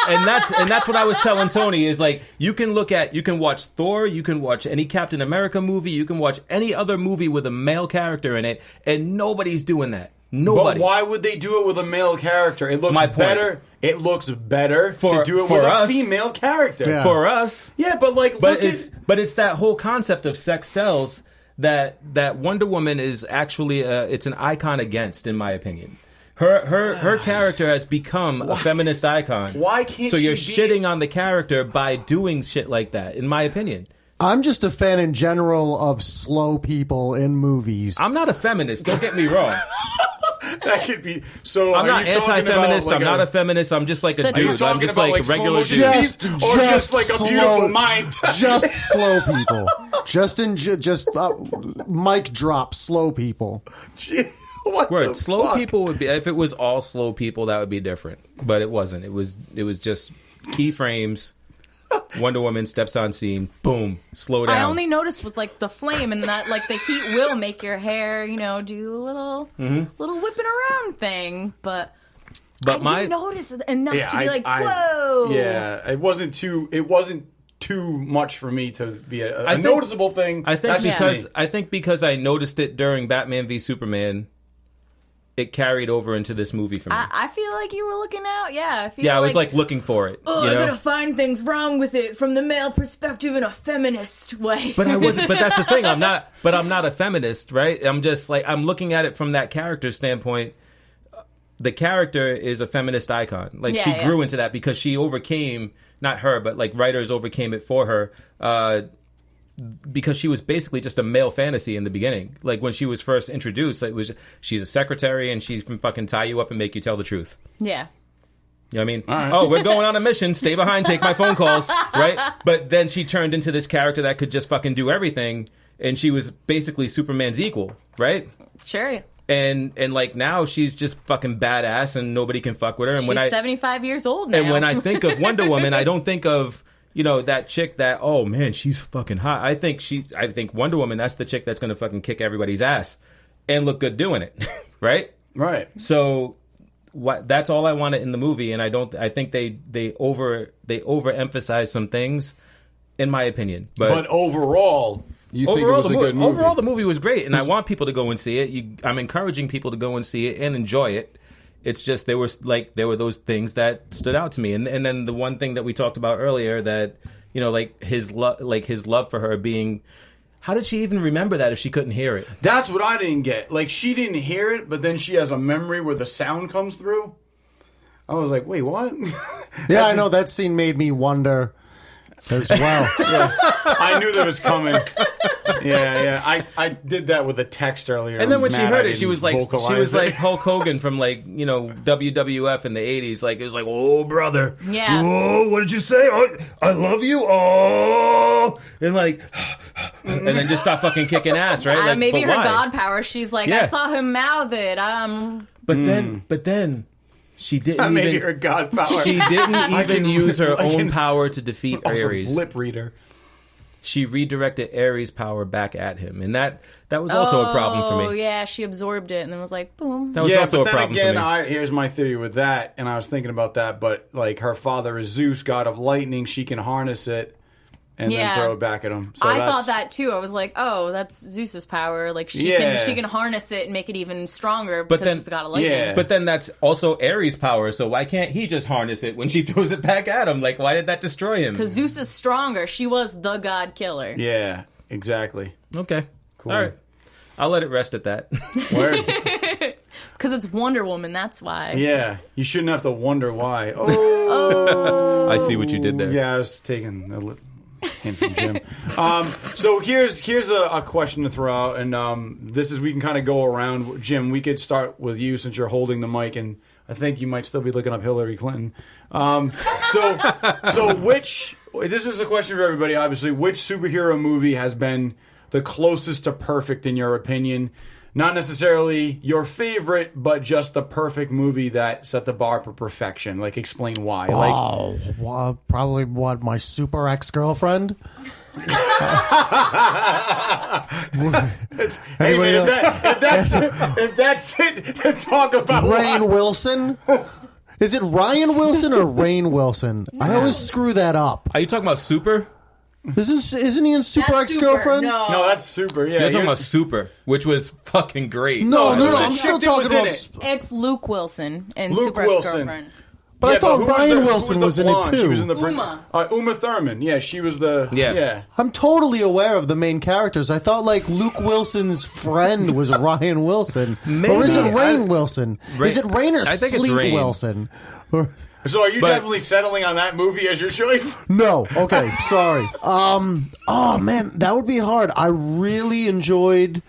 and that's what I was telling Tony is like you can watch Thor, you can watch any Captain America movie, you can watch any other movie with a male character in it, and nobody's doing that. Nobody. But why would they do it with a male character? It looks better. It looks better to do it with a female character. Yeah. For us. Yeah, but like, But it's that whole concept of sex sells that Wonder Woman is actually it's an icon against, in my opinion. Her character has become a feminist icon. Why can't so you're she be... shitting on the character by doing shit like that, in my opinion. I'm just a fan in general of slow people in movies. I'm not a feminist, don't get me wrong. That could be so. I'm not anti-feminist. I'm not a feminist. I'm just like a dude. I'm just like regular dude. Just like a beautiful mind. Just slow people. Just mic drop slow people. What Word. Slow people would be, if it was all slow people, that would be different. But it wasn't. It was just keyframes. Wonder Woman steps on scene, boom, slow down. I only noticed with like the flame and that like the heat will make your hair, do a little whipping around thing, but I didn't notice enough to be like, whoa. Yeah, it wasn't too much for me to be a noticeable thing. I think because I noticed it during Batman v Superman, it carried over into this movie for me. I feel like you were looking out. Yeah, I was like looking for it. Oh, I gotta find things wrong with it from the male perspective in a feminist way. But I wasn't. But that's the thing. I'm not a feminist, right? I'm just like I'm looking at it from that character standpoint. The character is a feminist icon. Like she grew into that because she overcame, not her, but like writers overcame it for her. Because she was basically just a male fantasy in the beginning. Like when she was first introduced, it was she's a secretary and she can fucking tie you up and make you tell the truth. Yeah. You know what I mean? Right. Oh, we're going on a mission. Stay behind, take my phone calls, right? But then she turned into this character that could just fucking do everything, and she was basically Superman's equal, right? Sure. And like now she's just fucking badass and nobody can fuck with her. And she's 75 years old now. And when I think of Wonder Woman, I don't think of that chick that, oh man, she's fucking hot. I think Wonder Woman, that's the chick that's going to fucking kick everybody's ass and look good doing it. Right? Right. So that's all I wanted in the movie. And I think they overemphasize some things in my opinion. But overall, you think it was a good movie? Overall, the movie was great. And I want people to go and see it. I'm encouraging people to go and see it and enjoy it. It's just there were those things that stood out to me, and then the one thing that we talked about earlier that like his love for her being, how did she even remember that if she couldn't hear it? That's what I didn't get. Like she didn't hear it, but then she has a memory where the sound comes through. I was like, wait, what? Yeah, I know that scene made me wonder as well. Yeah. I knew that was coming. Yeah. I did that with a text earlier. And then when she heard it, she was like Hulk Hogan from WWF in the 80s. Like it was like, oh brother, yeah. Oh, what did you say? Oh, I love you. Oh, and like, and then just stop fucking kicking ass, right? Like, maybe her why? God power. She's like, I saw him mouth it. But then. She didn't maybe her God power. She didn't even use her own power to defeat Ares. Lip reader. she redirected Ares' power back at him, and that was also a problem for me. Oh yeah, she absorbed it and then was like, boom. That was also but a then problem again, for me. here's my theory with that, and I was thinking about that, but like her father is Zeus, god of lightning. She can harness it and then throw it back at him. So I thought that too. I was like, oh, that's Zeus's power. Like she can harness it and make it even stronger because it's the god of lightning. Yeah. But then that's also Ares' power, so why can't he just harness it when she throws it back at him? Like, why did that destroy him? Because Zeus is stronger. She was the god killer. Yeah, exactly. Okay. Cool. All right. I'll let it rest at that. Word. Because it's Wonder Woman, that's why. Yeah, you shouldn't have to wonder why. Oh, I see what you did there. yeah, I was taking a hint from Jim. So here's a question to throw out, and this is we can kind of go around. Jim, we could start with you since you're holding the mic, and I think you might still be looking up Hillary Clinton. So which this is a question for everybody. Obviously, which superhero movie has been the closest to perfect in your opinion? Not necessarily your favorite, but just the perfect movie that set the bar for perfection. Like, explain why. Oh, well, probably what, my super ex-girlfriend? Hey, man, if that's it, talk about Rainn Wilson? Is it Ryan Wilson or Rainn Wilson? I always screw that up. Are you talking about Super? Isn't he in Super That's Ex-Girlfriend? No. No, that's super. Yeah, You're talking about Super, which was fucking great. No, I'm chick still that talking was in about... it. It's Luke Wilson and Luke Super Wilson. Ex-Girlfriend. But I thought who was Ryan the- Wilson who was the in it blonde? too. She was in the Uma. Uma Thurman. Yeah, she was the Yeah. I'm totally aware of the main characters. I thought like Luke Wilson's friend was Ryan Wilson. Or is it Maybe. Rainn Wilson? Is it Rain or I think it's Sleep Rainn. Wilson? Or- So are you But- definitely settling on that movie as your choice? No. Okay. Sorry. Oh man, that would be hard. I really enjoyed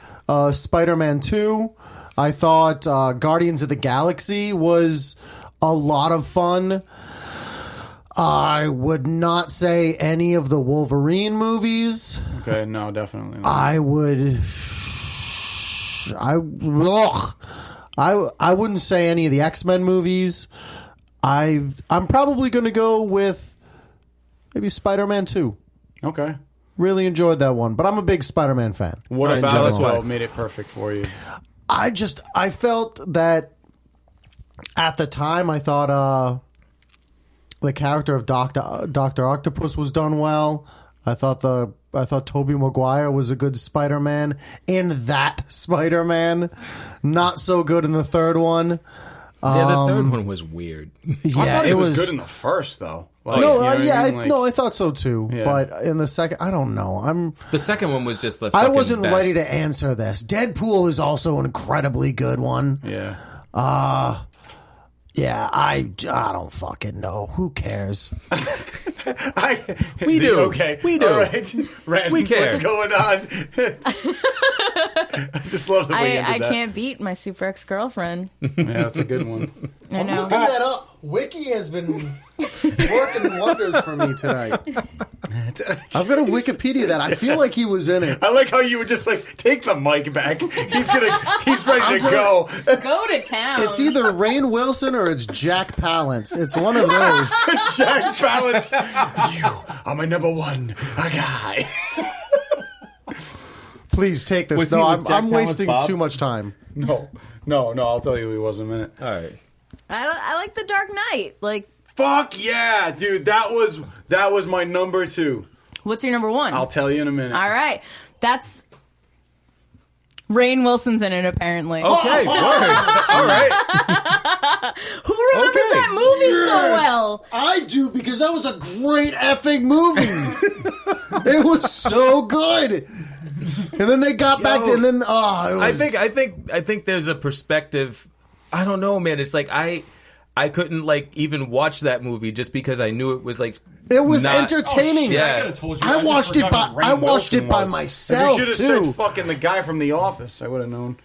Spider-Man 2. I thought Guardians of the Galaxy was a lot of fun. I would not say any of the Wolverine movies. Okay, no, definitely not. I would. I wouldn't say any of the X-Men movies. I'm probably going to go with maybe Spider-Man 2. Okay. Really enjoyed that one, but I'm a big Spider-Man fan. What Right, about John, it that's why. though made it perfect for you? I felt that at the time I thought the character of Dr. Octopus was done well. I thought Tobey Maguire was a good Spider-Man in that Spider-Man. Not so good in the third one. Yeah, the third one was weird. Yeah, I thought it was good in the first though. Like, No, you know what yeah, I mean? Like, I thought so too. Yeah. But in the second, I don't know. The second one was just the I fucking wasn't best. ready to answer this. Deadpool is also an incredibly good one. yeah. Yeah, I don't fucking know. Who cares? We do. Okay. We do. All right. Ren, We care. what's going on? I just love the way you I ended that. can't beat my Super Ex-Girlfriend. Yeah, that's a good one. I know. Looking that up. Wiki has been working wonders for me tonight. I've got to Wikipedia that. I feel like he was in it. I like how you would just like take the mic back. He's ready to go. Go to town. It's either Rainn Wilson or it's Jack Palance. It's one of those. Jack Balance, you are my number one guy. Please take this. Was No, Jack I'm Palance wasting Bob? too much time. No, I'll tell you who he was in a minute. All right. I like The Dark Knight. Like, Fuck yeah, dude. That was my number 2. what's your number one? I'll tell you in a minute. All right. That's Rainn Wilson's in it, apparently. Okay. All right. Who remembers Okay. that movie so well? I do, because that was a great effing movie. It was so good. And then they got back to, and then it was, I think there's a perspective. I don't know, man. It's like I couldn't like even watch that movie just because I knew it was like it was not- entertaining. Yeah. I could have told you. I just watched it forgot by- who I Rainn watched it Wilson by was. myself, If you should have too. said fucking the guy from The Office, I would have known.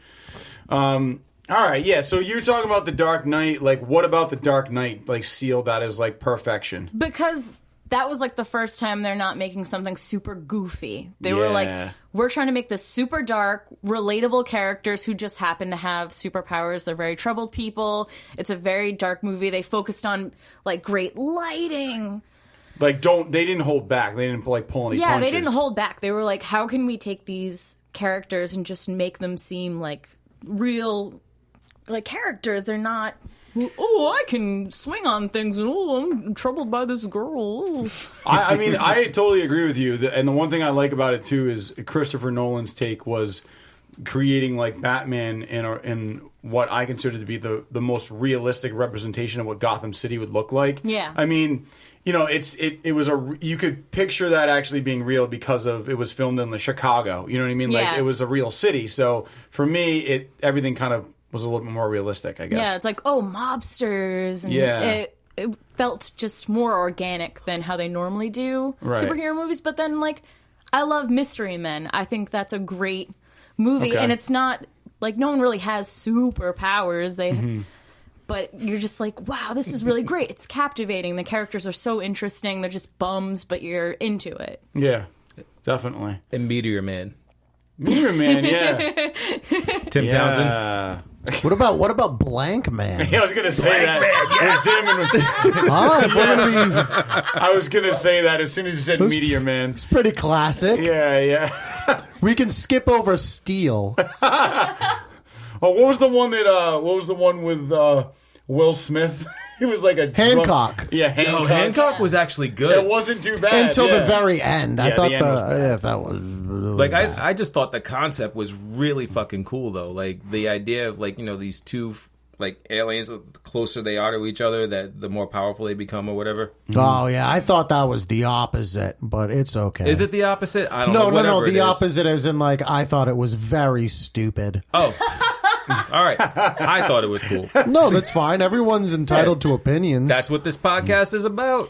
All right, yeah. So you're talking about The Dark Knight. Like, what about The Dark Knight? Like, sealed that as like perfection. Because that was like the first time they're not making something super goofy. They were Yeah. like, we're trying to make this super dark, relatable characters who just happen to have superpowers. They're very troubled people. It's a very dark movie. They focused on like great lighting. They didn't hold back. They didn't like pull any punches. Yeah, they didn't hold back. They were like, how can we take these characters and just make them seem like real, like characters? They're not, oh, I can swing on things, and oh, I'm troubled by this girl. I mean, I totally agree with you. And the one thing I like about it too is Christopher Nolan's take was creating like Batman in what I consider to be the most realistic representation of what Gotham City would look like. Yeah. I mean, you know, it was you could picture that actually being real because it was filmed in Chicago. You know what I mean? Yeah. Like it was a real city. So for me, everything kind of was a little bit more realistic, I guess. Yeah, it's like, oh, mobsters. And Yeah. It felt just more organic than how they normally do superhero movies. But then, like, I love Mystery Men. I think that's a great movie. Okay. And it's not, like, no one really has superpowers. But you're just like, wow, this is really great. It's captivating. The characters are so interesting. They're just bums, but you're into it. Yeah, definitely. And Meteor Man. Meteor Man, yeah. Tim Townsend. Yeah. What about Blank Man? Yeah, I was gonna say that. I was gonna say that as soon as you said Meteor Man. It's pretty classic. Yeah. We can skip over Steel. Oh, what was the one with Will Smith? It was like a Hancock. Yeah, Hancock. Hancock was actually good. It wasn't too bad Until yeah. the very end. I Yeah, thought the end was bad. that was Like I just thought the concept was really fucking cool though. Like the idea of like, you know, these two like aliens, the closer they are to each other, that the more powerful they become or whatever. Oh yeah, I thought that was the opposite, but it's okay. Is it the opposite? I don't know. No. Whatever it The is. opposite as in like I thought it was very stupid. Oh. All right. I thought it was cool. No, that's fine. Everyone's entitled to opinions. That's what this podcast is about.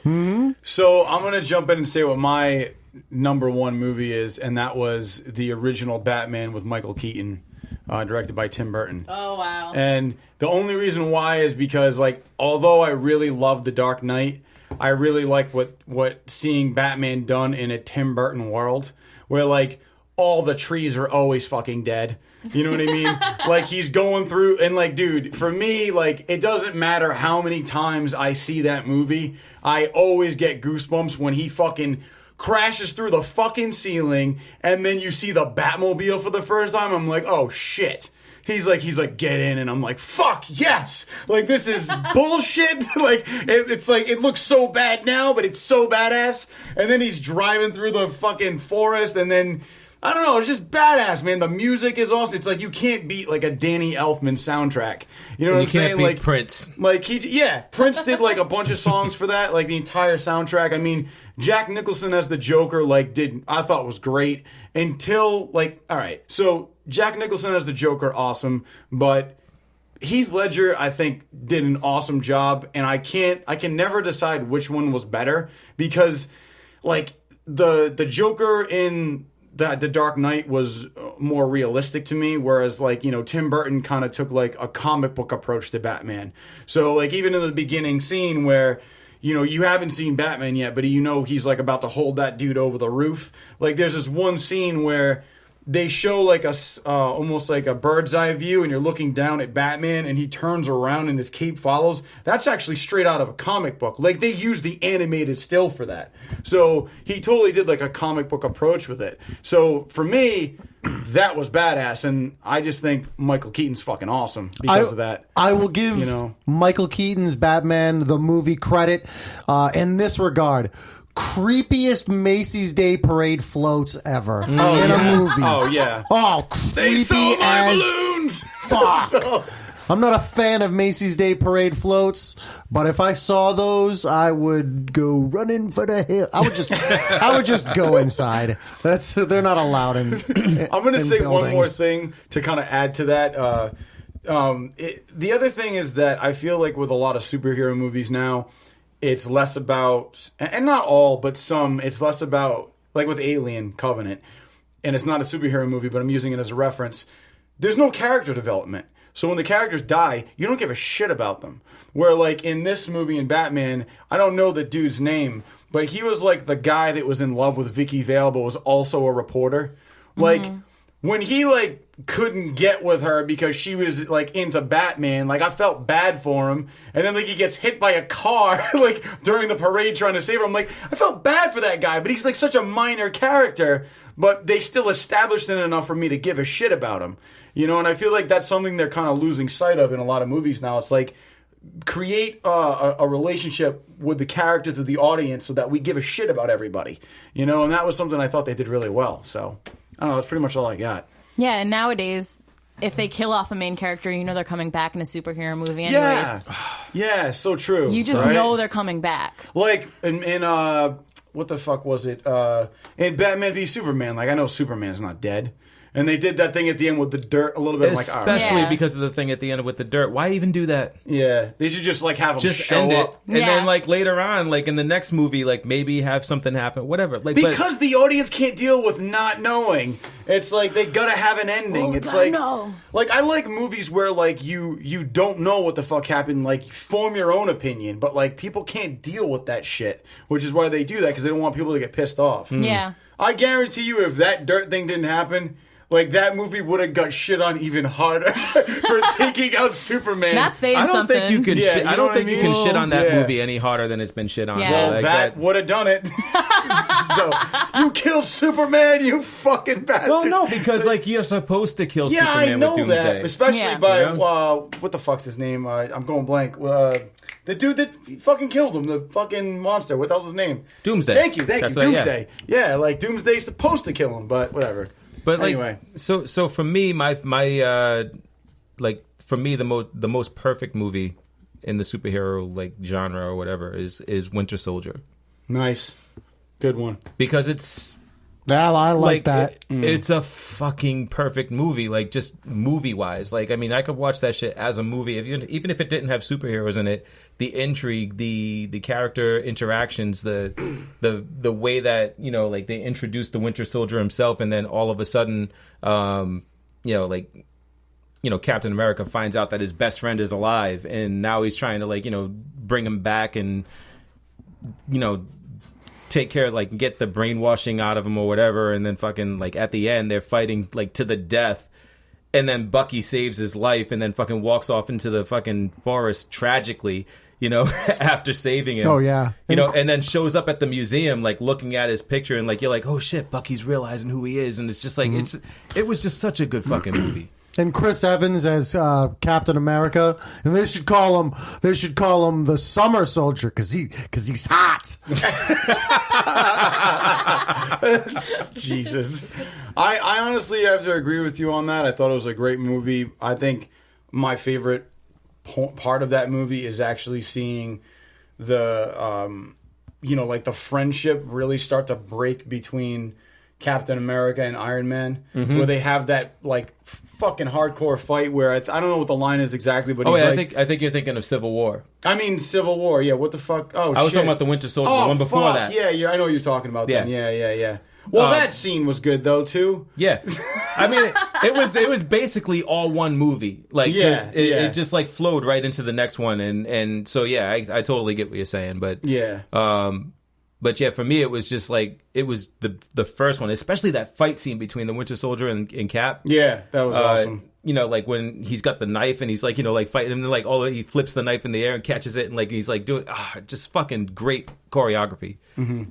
So I'm gonna jump in and say what my number one movie is, and that was the original Batman with Michael Keaton, directed by Tim Burton. Oh, wow. And the only reason why is because, like, although I really love The Dark Knight, I really like what seeing Batman done in a Tim Burton world, where like all the trees are always fucking dead. You know what I mean? Like he's going through and like, dude, for me, like it doesn't matter how many times I see that movie, I always get goosebumps when he fucking crashes through the fucking ceiling and then you see the Batmobile for the first time. I'm like, oh shit. He's like, get in, and I'm like, fuck, yes! Like, this is bullshit. Like, it's like, it looks so bad now, but it's so badass. And then he's driving through the fucking forest, and then, I don't know, it's just badass, man. The music is awesome. It's like, you can't beat, like, a Danny Elfman soundtrack. You know what I'm saying? You can't beat like Prince. Like, Prince did, like, a bunch of songs for that, like, the entire soundtrack. I mean, Jack Nicholson as the Joker, like, I thought was great until, like, all right, so Jack Nicholson as the Joker, awesome, but Heath Ledger, I think, did an awesome job, and I can never decide which one was better, because, like, the Joker in the Dark Knight was more realistic to me, whereas, like, you know, Tim Burton kind of took, like, a comic book approach to Batman. So, like, even in the beginning scene where, you know, you haven't seen Batman yet, but you know he's, like, about to hold that dude over the roof. Like, there's this one scene where they show like a almost like a bird's eye view, and you're looking down at Batman, and he turns around and his cape follows. That's actually straight out of a comic book. Like, they used the animated still for that. So he totally did like a comic book approach with it. So for me, that was badass, and I just think Michael Keaton's fucking awesome because of that. I will give Michael Keaton's Batman the movie credit in this regard. Creepiest Macy's Day Parade floats ever in a movie. Oh yeah. Oh, creepy as balloons. Fuck. I'm not a fan of Macy's Day Parade floats, but if I saw those, I would go running for the hill. I would just go inside. They're not allowed in. I'm going to say buildings. one more thing to kind of add to that. The other thing is that I feel like with a lot of superhero movies now, it's less about, and not all, but some, it's less about, like with Alien Covenant, and it's not a superhero movie, but I'm using it as a reference. There's no character development. So when the characters die, you don't give a shit about them. Where, like, in this movie in Batman, I don't know the dude's name, but he was, like, the guy that was in love with Vicky Vale, but was also a reporter. Like, when he, like, couldn't get with her because she was like into Batman. Like I felt bad for him, and then like he gets hit by a car like during the parade trying to save her. I'm like, I felt bad for that guy, but he's like such a minor character. But they still established it enough for me to give a shit about him, you know. And I feel like that's something they're kind of losing sight of in a lot of movies now. It's like create a relationship with the characters of the audience so that we give a shit about everybody, you know. And that was something I thought they did really well. So I don't know. That's pretty much all I got. Yeah, and nowadays, if they kill off a main character, you know they're coming back in a superhero movie anyways. Yeah, so true. You just know they're coming back. Like in what the fuck was it? In Batman v Superman, like I know Superman's not dead. And they did that thing at the end with the dirt a little bit. I'm like, all right. Especially Yeah. because of the thing at the end with the dirt. Why even do that? Yeah, they should just like have them Just show end it. up. And Yeah. then like later on, like in the next movie, like maybe have something happen, whatever. Like Because the audience can't deal with not knowing. It's like they gotta have an ending. It's like I like movies where like you don't know what the fuck happened. Like form your own opinion, but like people can't deal with that shit, which is why they do that because they don't want people to get pissed off. Yeah. I guarantee you, if that dirt thing didn't happen. Like, that movie would have got shit on even harder for taking out Superman. That's saying I don't something. think you can. Yeah, shit, you I know don't what think I you mean? can shit on that Yeah. movie any harder than it's been shit on. Yeah. Well, Like that would have done it. So, you killed Superman, you fucking bastard. Well, no, because like you're supposed to kill Yeah, Superman I know with that. Doomsday. Especially Yeah. by, You what the fuck's his name? I'm going blank. The dude that fucking killed him, the fucking monster. What the hell's his name? Doomsday. Thank you, That's right, Doomsday. Yeah, like, Doomsday's supposed to kill him, but whatever. But like, Anyway. so for me, my like for me, the most perfect movie in the superhero like genre or whatever is Winter Soldier, Nice. Good one. because it's Yeah, I like that. it's a fucking perfect movie, like just movie wise. Like I mean, I could watch that shit as a movie, even if it didn't have superheroes in it. The intrigue, the character interactions, the way that like they introduced the Winter Soldier himself, and then all of a sudden, Captain America finds out that his best friend is alive, and now he's trying to bring him back and take care, like get the brainwashing out of him or whatever, and then fucking like at the end they're fighting like to the death, and then Bucky saves his life and then fucking walks off into the fucking forest tragically, after saving him. Oh, yeah. And then shows up at the museum like looking at his picture, and like you're like, oh shit, Bucky's realizing who he is, and it's just like it was just such a good fucking movie. And Chris Evans as Captain America, and they should call him the Summer Soldier because he's hot. Jesus. I honestly have to agree with you on that. I thought it was a great movie. I think my favorite part of that movie is actually seeing the, like the friendship really start to break between Captain America and Iron Man, where they have that like fucking hardcore fight where I don't know what the line is exactly, but Oh, he's yeah, like, I think you're thinking of Civil War. I mean Civil War, yeah. What the fuck? Oh, I was shit. talking about the Winter Soldier, Oh, the one before fuck. that. Yeah, I know what you're talking about. Yeah. Then. Yeah. Well, that scene was good though too. Yeah, I mean, it was basically all one movie. Like, 'cause it just like flowed right into the next one, and so yeah, I totally get what you're saying, but Yeah. But yeah, for me, it was just like it was the first one, especially that fight scene between the Winter Soldier and Cap. Yeah, that was awesome. Like when he's got the knife and he's like, like fighting him, and like he flips the knife in the air and catches it, and like he's like doing just fucking great choreography.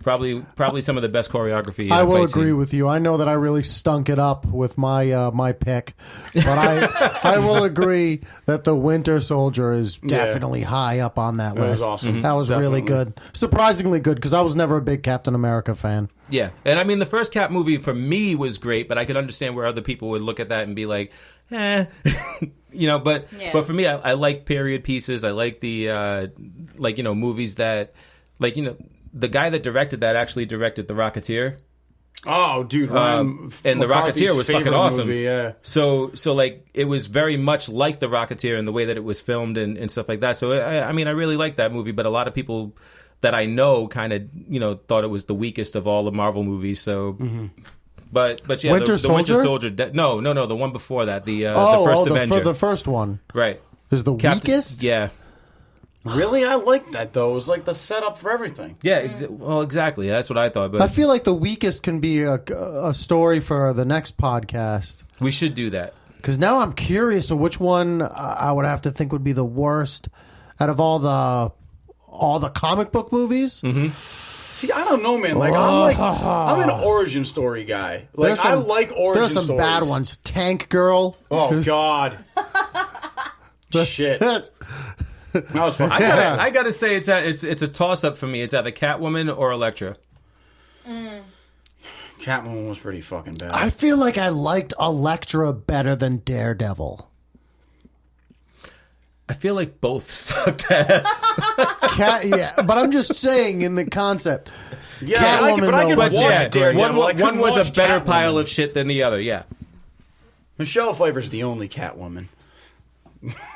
Probably some of the best choreography. In I a will fight agree scene. with you. I know that I really stunk it up with my my pick, but I will agree that the Winter Soldier is definitely high up on that list. was awesome. That was really Definitely. good, surprisingly good, because I was never a big Captain America fan. Yeah, and I mean the first Cap movie for me was great, but I could understand where other people would look at that and be like, But but for me, I like period pieces. I like the movies that the guy that directed that actually directed The Rocketeer. Oh, dude, And The Rocketeer was fucking awesome. Movie, yeah. So like it was very much like The Rocketeer in the way that it was filmed and stuff like that. So I mean I really like that movie, but a lot of people that I know kind of thought it was the weakest of all the Marvel movies. So. But yeah, Winter the Winter Soldier? Soldier. No, the one before that. The first Avenger. The first one Right. is the Captain- weakest. Yeah. Really? I like that, though. It was like the setup for everything. Yeah, well, exactly. That's what I thought. But I feel like the weakest can be a story for the next podcast. we should do that. Because now I'm curious of which one I would have to think would be the worst out of all the comic book movies. Mm-hmm. See, I don't know, man. Like, I'm an origin story guy. Like, I like origin stories. There's some bad ones. Tank Girl. Oh, God. Shit. That was fun. I gotta say, it's a toss up for me. It's either Catwoman or Elektra. Catwoman was pretty fucking bad. I feel like I liked Elektra better than Daredevil. I feel like both sucked ass. Yeah, but I'm just saying in the concept. Yeah, Catwoman, I could though, watch yeah, Daredevil. I couldn't one was a watch better Catwoman. pile of shit than the other. Yeah. Michelle Pfeiffer's the only Catwoman,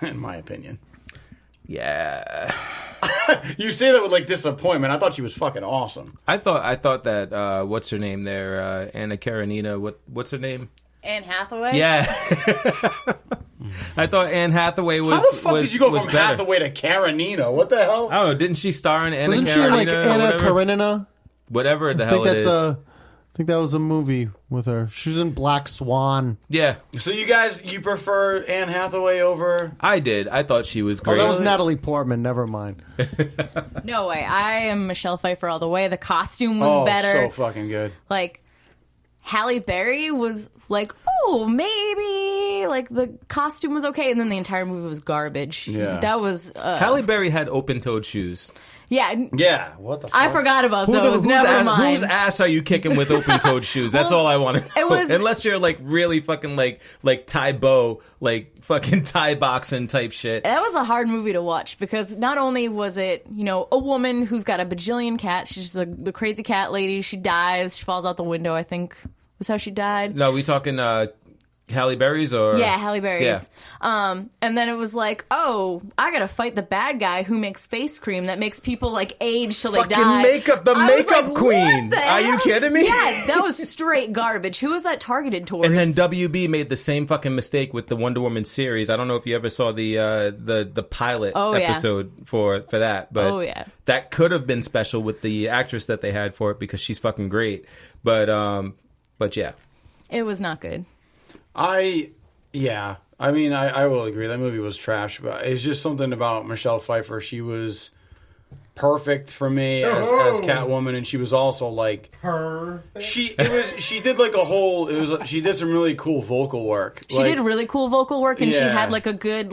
in my opinion. Yeah. You say that with like disappointment. I thought she was fucking awesome. I thought that what's her name there? Anna Karenina. What's her name? Anne Hathaway? Yeah. I thought Anne Hathaway was. How the fuck was, did you go was from better. Hathaway to Karenina? What the hell? I don't know. Didn't she star in Anna Wasn't she Karenina? like or Anna whatever? Karenina? Whatever the I hell think it that's is. I think that was a movie with her. She was in Black Swan. Yeah, So you prefer Anne Hathaway over? I did. I thought she was Oh, great. that was Natalie Portman. Never mind. No way. I am Michelle Pfeiffer all the way. The costume was better. So fucking good. Like, Halle Berry was like, oh, maybe. Like, the costume was okay, and then the entire movie was garbage. Yeah. That was... Halle Berry had open-toed shoes. yeah. Yeah. What the fuck? I forgot about those. Never mind. Whose ass are you kicking with open-toed shoes? That's all I want to know. it was- Unless you're like really fucking like Thai Bo, like fucking Thai boxing type shit. That was a hard movie to watch because not only was it, a woman who's got a bajillion cats, she's just the crazy cat lady, she dies, she falls out the window, I think was how she died. No, we talking Halle Berry's or Yeah, Halle Berry's. And then it was like, oh, I gotta fight the bad guy who makes face cream that makes people like age till they Fucking die. makeup, the I was makeup like, queen. what the Are you hell? kidding me? Yeah, that was straight garbage. Who was that targeted towards? And then WB made the same fucking mistake with the Wonder Woman series. I don't know if you ever saw the pilot Oh, yeah. episode for that, but Oh, yeah. that could have been special with the actress that they had for it because she's fucking great. But yeah. It was not good. Yeah. I mean, I will agree. That movie was trash, but it's just something about Michelle Pfeiffer. She was perfect for me as Catwoman, and she was also like she did like a whole. She did some really cool vocal work. She did really cool vocal work, and she Yeah. had like a good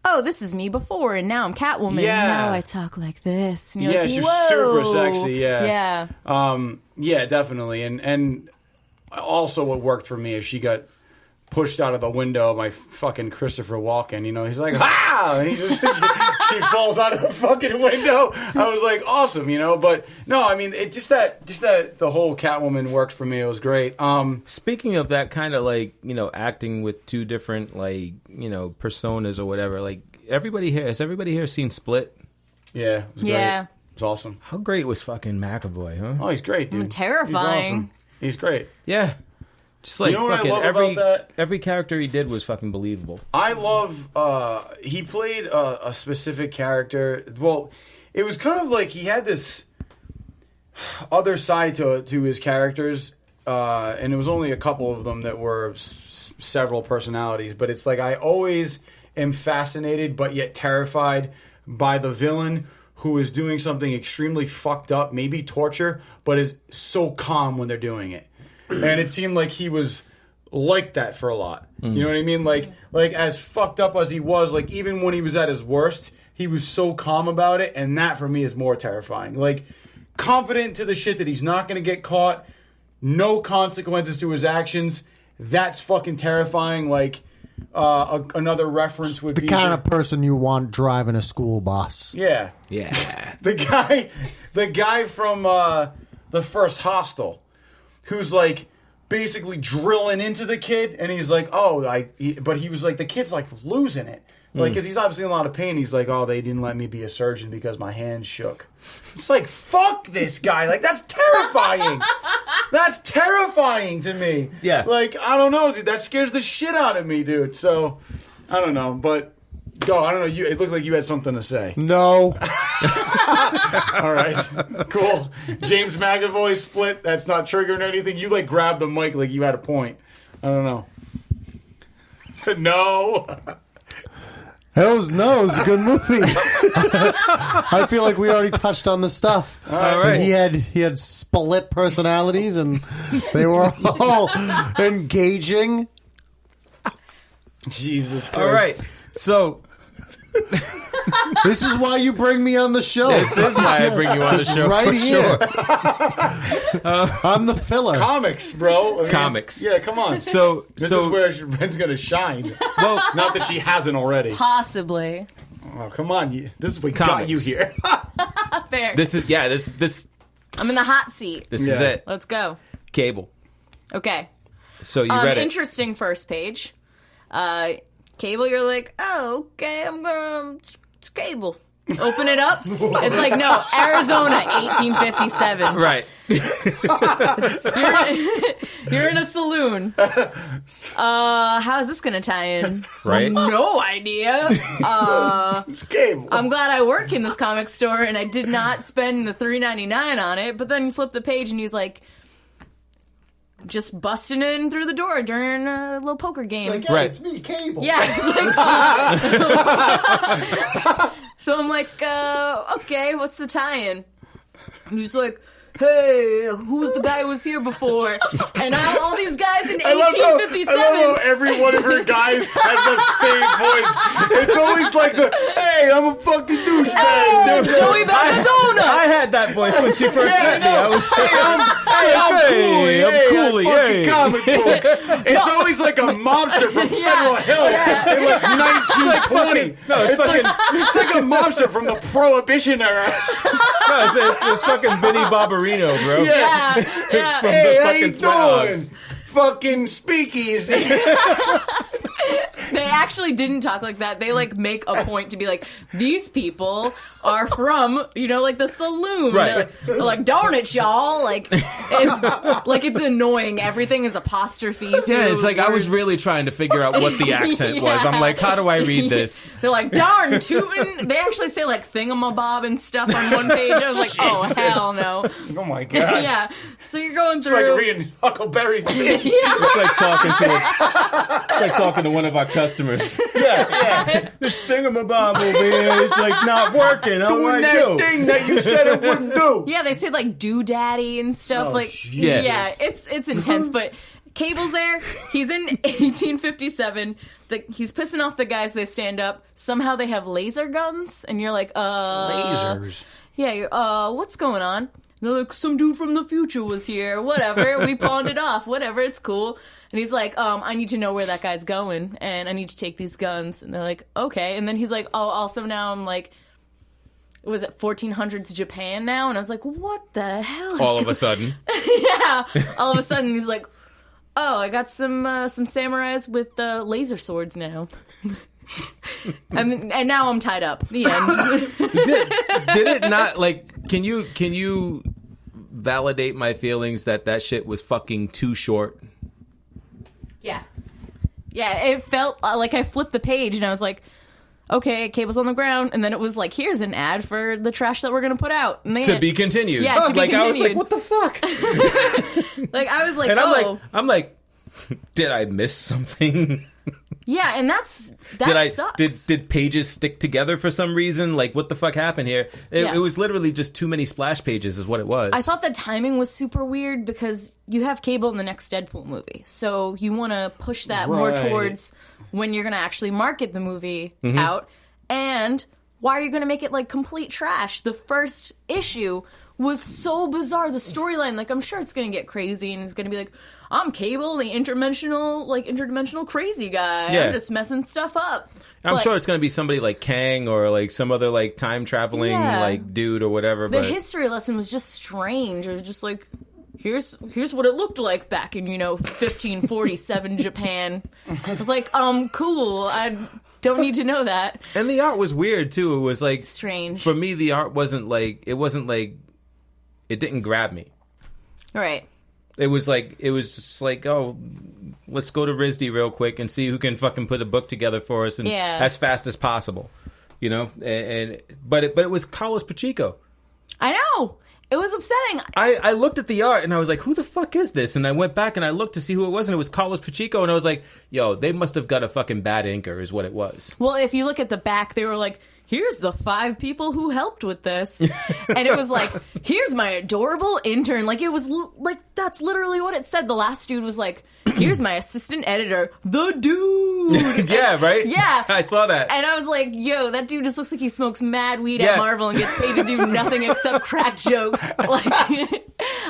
oh, this is me before, and now I'm Catwoman. Yeah. And now I talk like this. And you're Yeah, like, she was whoa. super sexy. Yeah. Yeah. Yeah, definitely. And also what worked for me is she got pushed out of the window by fucking Christopher Walken. He's like, ah! And she falls out of the fucking window. I was like, awesome, But no, I mean, it just that the whole Catwoman worked for me. It was great. Speaking of that kind of acting with two different personas or whatever, has everybody here seen Split? Yeah, it was great. Yeah. It was awesome. How great was fucking McAvoy, huh? Oh, he's great, dude. Terrifying. He's awesome. He's great. Yeah. Just like You know what I fucking love about that? every character he did was fucking believable. I love, he played a specific character. Well, it was kind of like he had this other side to his characters, and it was only a couple of them that were several personalities, but it's like I always am fascinated but yet terrified by the villain who is doing something extremely fucked up, maybe torture, but is so calm when they're doing it. And it seemed like he was like that for a lot. You know what I mean? Like as fucked up as he was, like even when he was at his worst, he was so calm about it, and that for me is more terrifying. Like confident to the shit that he's not going to get caught, no consequences to his actions. That's fucking terrifying. Like another reference would The be kind of person you want driving a school bus. yeah. The guy from the first Hostel, who's like basically drilling into the kid, and he's like, but he was like, the kid's like losing it. Like, because he's obviously in a lot of pain. He's like, oh, they didn't let me be a surgeon because my hands shook. It's like, fuck this guy. Like, that's terrifying. That's terrifying to me. Yeah. Like, I don't know, dude. That scares the shit out of me, dude. So, I don't know. But Go. I don't know. It looked like you had something to say. No. All right. Cool. James McAvoy split. That's not triggering anything. You like grabbed the mic like you had a point. I don't know. No. It was a good movie. I feel like we already touched on the stuff. All right. And he had split personalities, and they were all engaging. Jesus Christ. All right. So This is why you bring me on the show. this is why I bring you on the show Right for here. sure. I'm the filler. Comics, bro. I mean, Comics. Yeah, come on. So This is where Ren's going to shine. well, Not that she hasn't already. Possibly. Oh, come on. This is what got Comics. you here. Fair. this is this I'm in the hot seat. is Yeah. it. Let's go. Cable. Okay. So you read it. Interesting first page. Cable, you're like, oh, okay, it's Cable. Open it up. It's like, no, Arizona, 1857. Right. You're in a saloon. How is this going to tie in? Right. No idea. Cable. I'm glad I work in this comic store and I did not spend the $3.99 on it. But then you flip the page and he's like, just busting in through the door during a little poker game. Like, hey, Right. it's me, Cable. Yeah. It's like, so I'm like, okay, what's the tie-in? And he's like, hey, who's the guy who was here before? And now all these guys in 1857. I love how every one of her guys has the same voice. It's always like the, hey, I'm a fucking douchebag. Hey, dude. Joey bag of donuts. I had that voice when she first met me. I was I'm Hey, I'm Cooley, fucking hey. comic books. It's always like a mobster from Federal Hill in like 1920. It's like a mobster from the Prohibition era. no, it's fucking Vinny Barbarino, bro. Yeah. From Hey, the how fucking you Sweat doing? Hogs. Fucking speakeasy. They actually didn't talk like that. They like make a point to be like, these people are from, like the saloon. Right. They're like, darn it, y'all. Like it's annoying. Everything is apostrophes. Yeah, it's like I was really trying to figure out what the accent was. I'm like, how do I read this? They're like, darn tootin'. They actually say like thingamabob and stuff on one page. I was like, oh, hell no. Oh my god. Yeah. So you're going It's like through. reading Huckleberry Finn. It's like talking to one of our customers. Yeah. This thingamabob over here is like not working. How do Doing I that do? thing that you said it wouldn't do. Yeah, they say like doodaddy and stuff. Yeah. Yeah, it's intense. But Cable's there. He's in 1857. He's pissing off the guys. They stand up. Somehow they have laser guns, and you're like, Lasers. Yeah, what's going on? And they're like, some dude from the future was here. Whatever. We pawned it off. Whatever. It's cool. And he's like, I need to know where that guy's going, and I need to take these guns. And they're like, okay. And then he's like, oh, also now I'm like, was it 1400s Japan now? And I was like, what the hell is All of a sudden. Yeah. All of a sudden, he's like, oh, I got some samurais with laser swords now. and now I'm tied up. The end. Did it not, like, can you validate my feelings that shit was fucking too short? Yeah. Yeah, it felt like I flipped the page and I was like, okay, Cable's on the ground. And then it was like, here's an ad for the trash that we're going to put out. And To be continued. Yeah, to be like, I was like, continued. what the fuck? Like, I was like, And oh. I'm like, did I miss something? Yeah, and that sucks. Did pages stick together for some reason? Like, what the fuck happened here? It was literally just too many splash pages is what it was. I thought the timing was super weird because you have Cable in the next Deadpool movie. So you want to push that more Right. towards when you're going to actually market the movie Mm-hmm. out. And why are you going to make it like complete trash? The first issue was so bizarre. The storyline, like, I'm sure it's going to get crazy and it's going to be like, I'm Cable, the interdimensional crazy guy. Yeah. I'm just messing stuff up. I'm But sure it's going to be somebody like Kang or like some other like time traveling Yeah. like dude or whatever. The But history lesson was just strange. It was just like, here's what it looked like back in 1547 Japan. I was like, cool. I don't need to know that. and the art was weird too. It was like Strange. for me. The art wasn't like it didn't grab me. Right. It was just like, oh, let's go to RISD real quick and see who can fucking put a book together for us and as fast as possible, you know. But it was Carlos Pacheco. I know. It was upsetting. I looked at the art and I was like, who the fuck is this? And I went back and I looked to see who it was, and it was Carlos Pacheco. And I was like, yo, they must have got a fucking bad inker, is what it was. Well, if you look at the back, they were like, here's the 5 people who helped with this. And it was like, here's my adorable intern. Like, it was like, that's literally what it said. The last dude was like, here's my assistant editor, the dude. Yeah, right? Yeah. I saw that. And I was like, yo, that dude just looks like he smokes mad weed at Marvel and gets paid to do nothing except crack jokes. Like,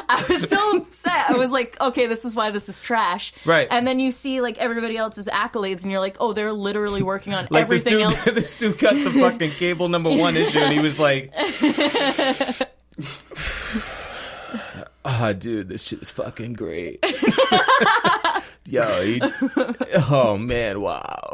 I was so upset. I was like, okay, this is why this is trash. Right. And then you see, like, everybody else's accolades, and you're like, oh, they're literally working on like everything else. This dude got the fucking Cable #1 issue, and he was like, dude, this shit is fucking great. Yo, oh man, wow.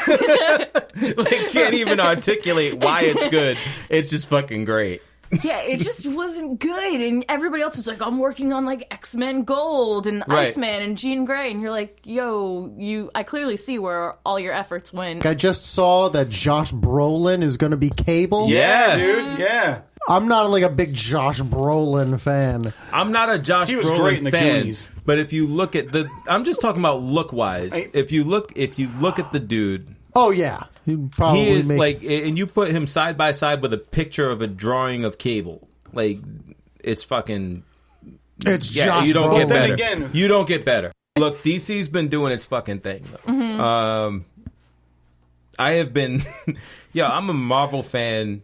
Like, can't even articulate why it's good. It's just fucking great. Yeah, it just wasn't good. And everybody else was like, I'm working on, like, X-Men Gold and Iceman and Jean Grey. And you're like, yo, I clearly see where all your efforts went. I just saw that Josh Brolin is going to be Cable. Yeah, dude, yeah. I'm not like a big Josh Brolin fan. I'm not a Josh He was Brolin great in the fan, Goonies. but if you look at I'm just talking about look-wise. If you look at the dude, Oh yeah, he is like, and you put him side by side with a picture of a drawing of Cable, like, it's fucking. It's Josh you don't Brolin. get Then better. again- You don't get better. Look, DC's been doing its fucking thing, though. Mm-hmm. I have been, I'm a Marvel fan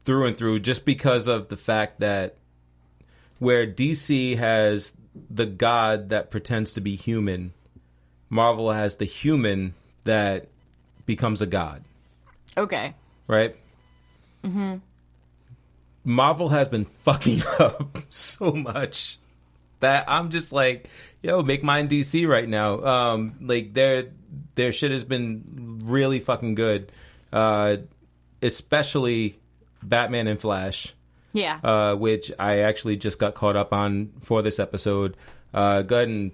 through and through, just because of the fact that where DC has the god that pretends to be human, Marvel has the human that becomes a god. Okay. Right? Mm-hmm. Marvel has been fucking up so much that I'm just like, yo, make mine DC right now. Like, their shit has been really fucking good. Especially Batman and Flash. Yeah. Which I actually just got caught up on for this episode. Go ahead and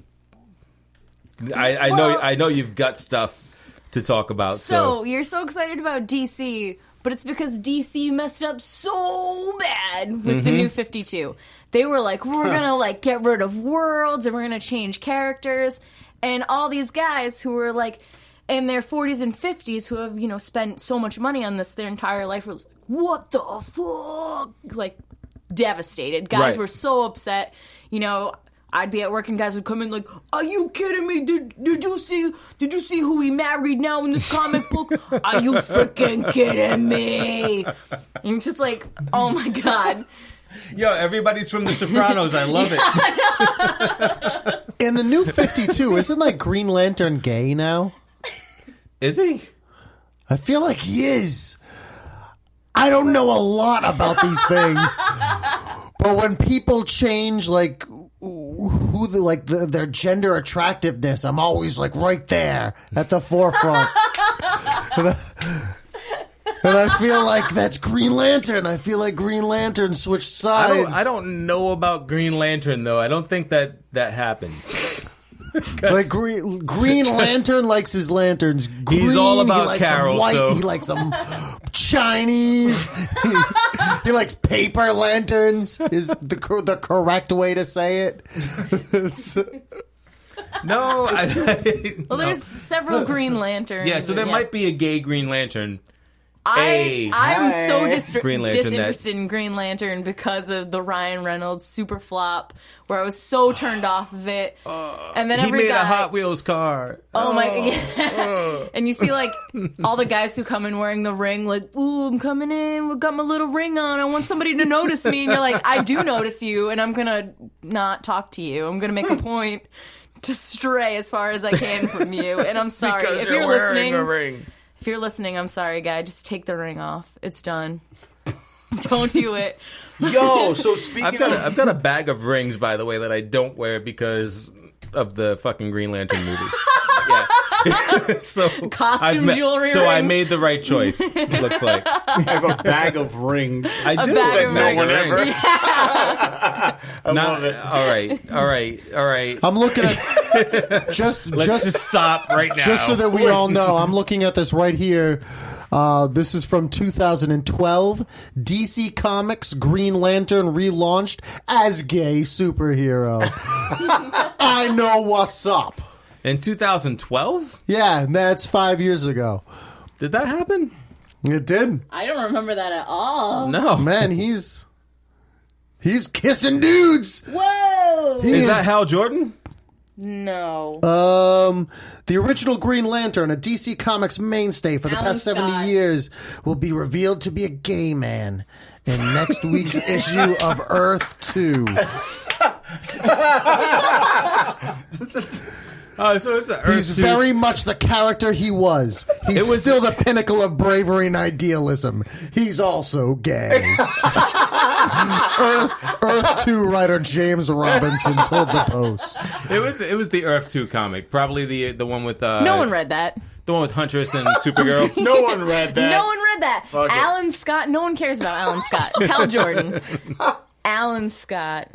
I know you've got stuff to talk about. So you're so excited about DC, but it's because DC messed up so bad with the new 52. They were like, we're gonna like get rid of worlds and we're gonna change characters, and all these guys who were like in their 40s and 50s who have spent so much money on this their entire life were like, what the fuck? Like, devastated. Guys were so upset. I'd be at work and guys would come in like, are you kidding me? Did you see who he married now in this comic book? Are you freaking kidding me? And I'm just like, oh my God. Yo, everybody's from The Sopranos. I love it. In the new 52, isn't like Green Lantern gay now? Is he? I feel like he is. I don't know a lot about these things, but when people change like their gender attractiveness, I'm always like right there at the forefront. And I feel like that's Green Lantern. I feel like Green Lantern switched sides. I don't know about Green Lantern, though. I don't think that happened. Like Green Lantern likes his lanterns green. He's all about he likes Carol, them white. so. He likes them Chinese. He likes paper lanterns. Is the correct way to say it? No, Well, there's several Green Lanterns. Yeah, so there might be a gay Green Lantern. I'm so Green Lantern disinterested in Green Lantern because of the Ryan Reynolds super flop, where I was so turned off of it. And then He made a Hot Wheels car. Oh my! Yeah. And you see like all the guys who come in wearing the ring, like, ooh, I'm coming in, we got my little ring on. I want somebody to notice me, and you're like, I do notice you, and I'm gonna not talk to you. I'm gonna make a point to stray as far as I can from you. And I'm sorry Because if you're you're wearing listening. a ring. If you're listening, I'm sorry, guy. Just take the ring off. It's done. Don't do it. Yo, so speaking I've got a bag of rings, by the way, that I don't wear because of the fucking Green Lantern movie. Yeah. So Costume jewelry So I rings. made the right choice. It looks like I have a bag of rings. I did bag say of no rings. one ever. I love it. All right. I'm looking at Let's just stop right now. just so that we all know. I'm looking at this right here. This is from 2012. DC Comics Green Lantern relaunched as gay superhero. I know what's up. In 2012, Yeah, and that's 5 years ago. did that happen? It did. I don't remember that at all. No. Man, he's kissing dudes. Whoa! He Is that Hal Jordan? No. The original Green Lantern, a DC Comics mainstay for the Alan past 70 Scott. years, will be revealed to be a gay man in next week's issue of Earth 2. Oh, so it's a He's very much the character he was. He's still the pinnacle of bravery and idealism. He's also gay. Earth 2 writer James Robinson told the Post. It was the Earth 2 comic, probably the one with no one read that. the one with Huntress and Supergirl. No one read that. No one read that. Fuck it. Alan Scott. No one cares about Alan Scott. It's Hal Jordan. Alan Scott.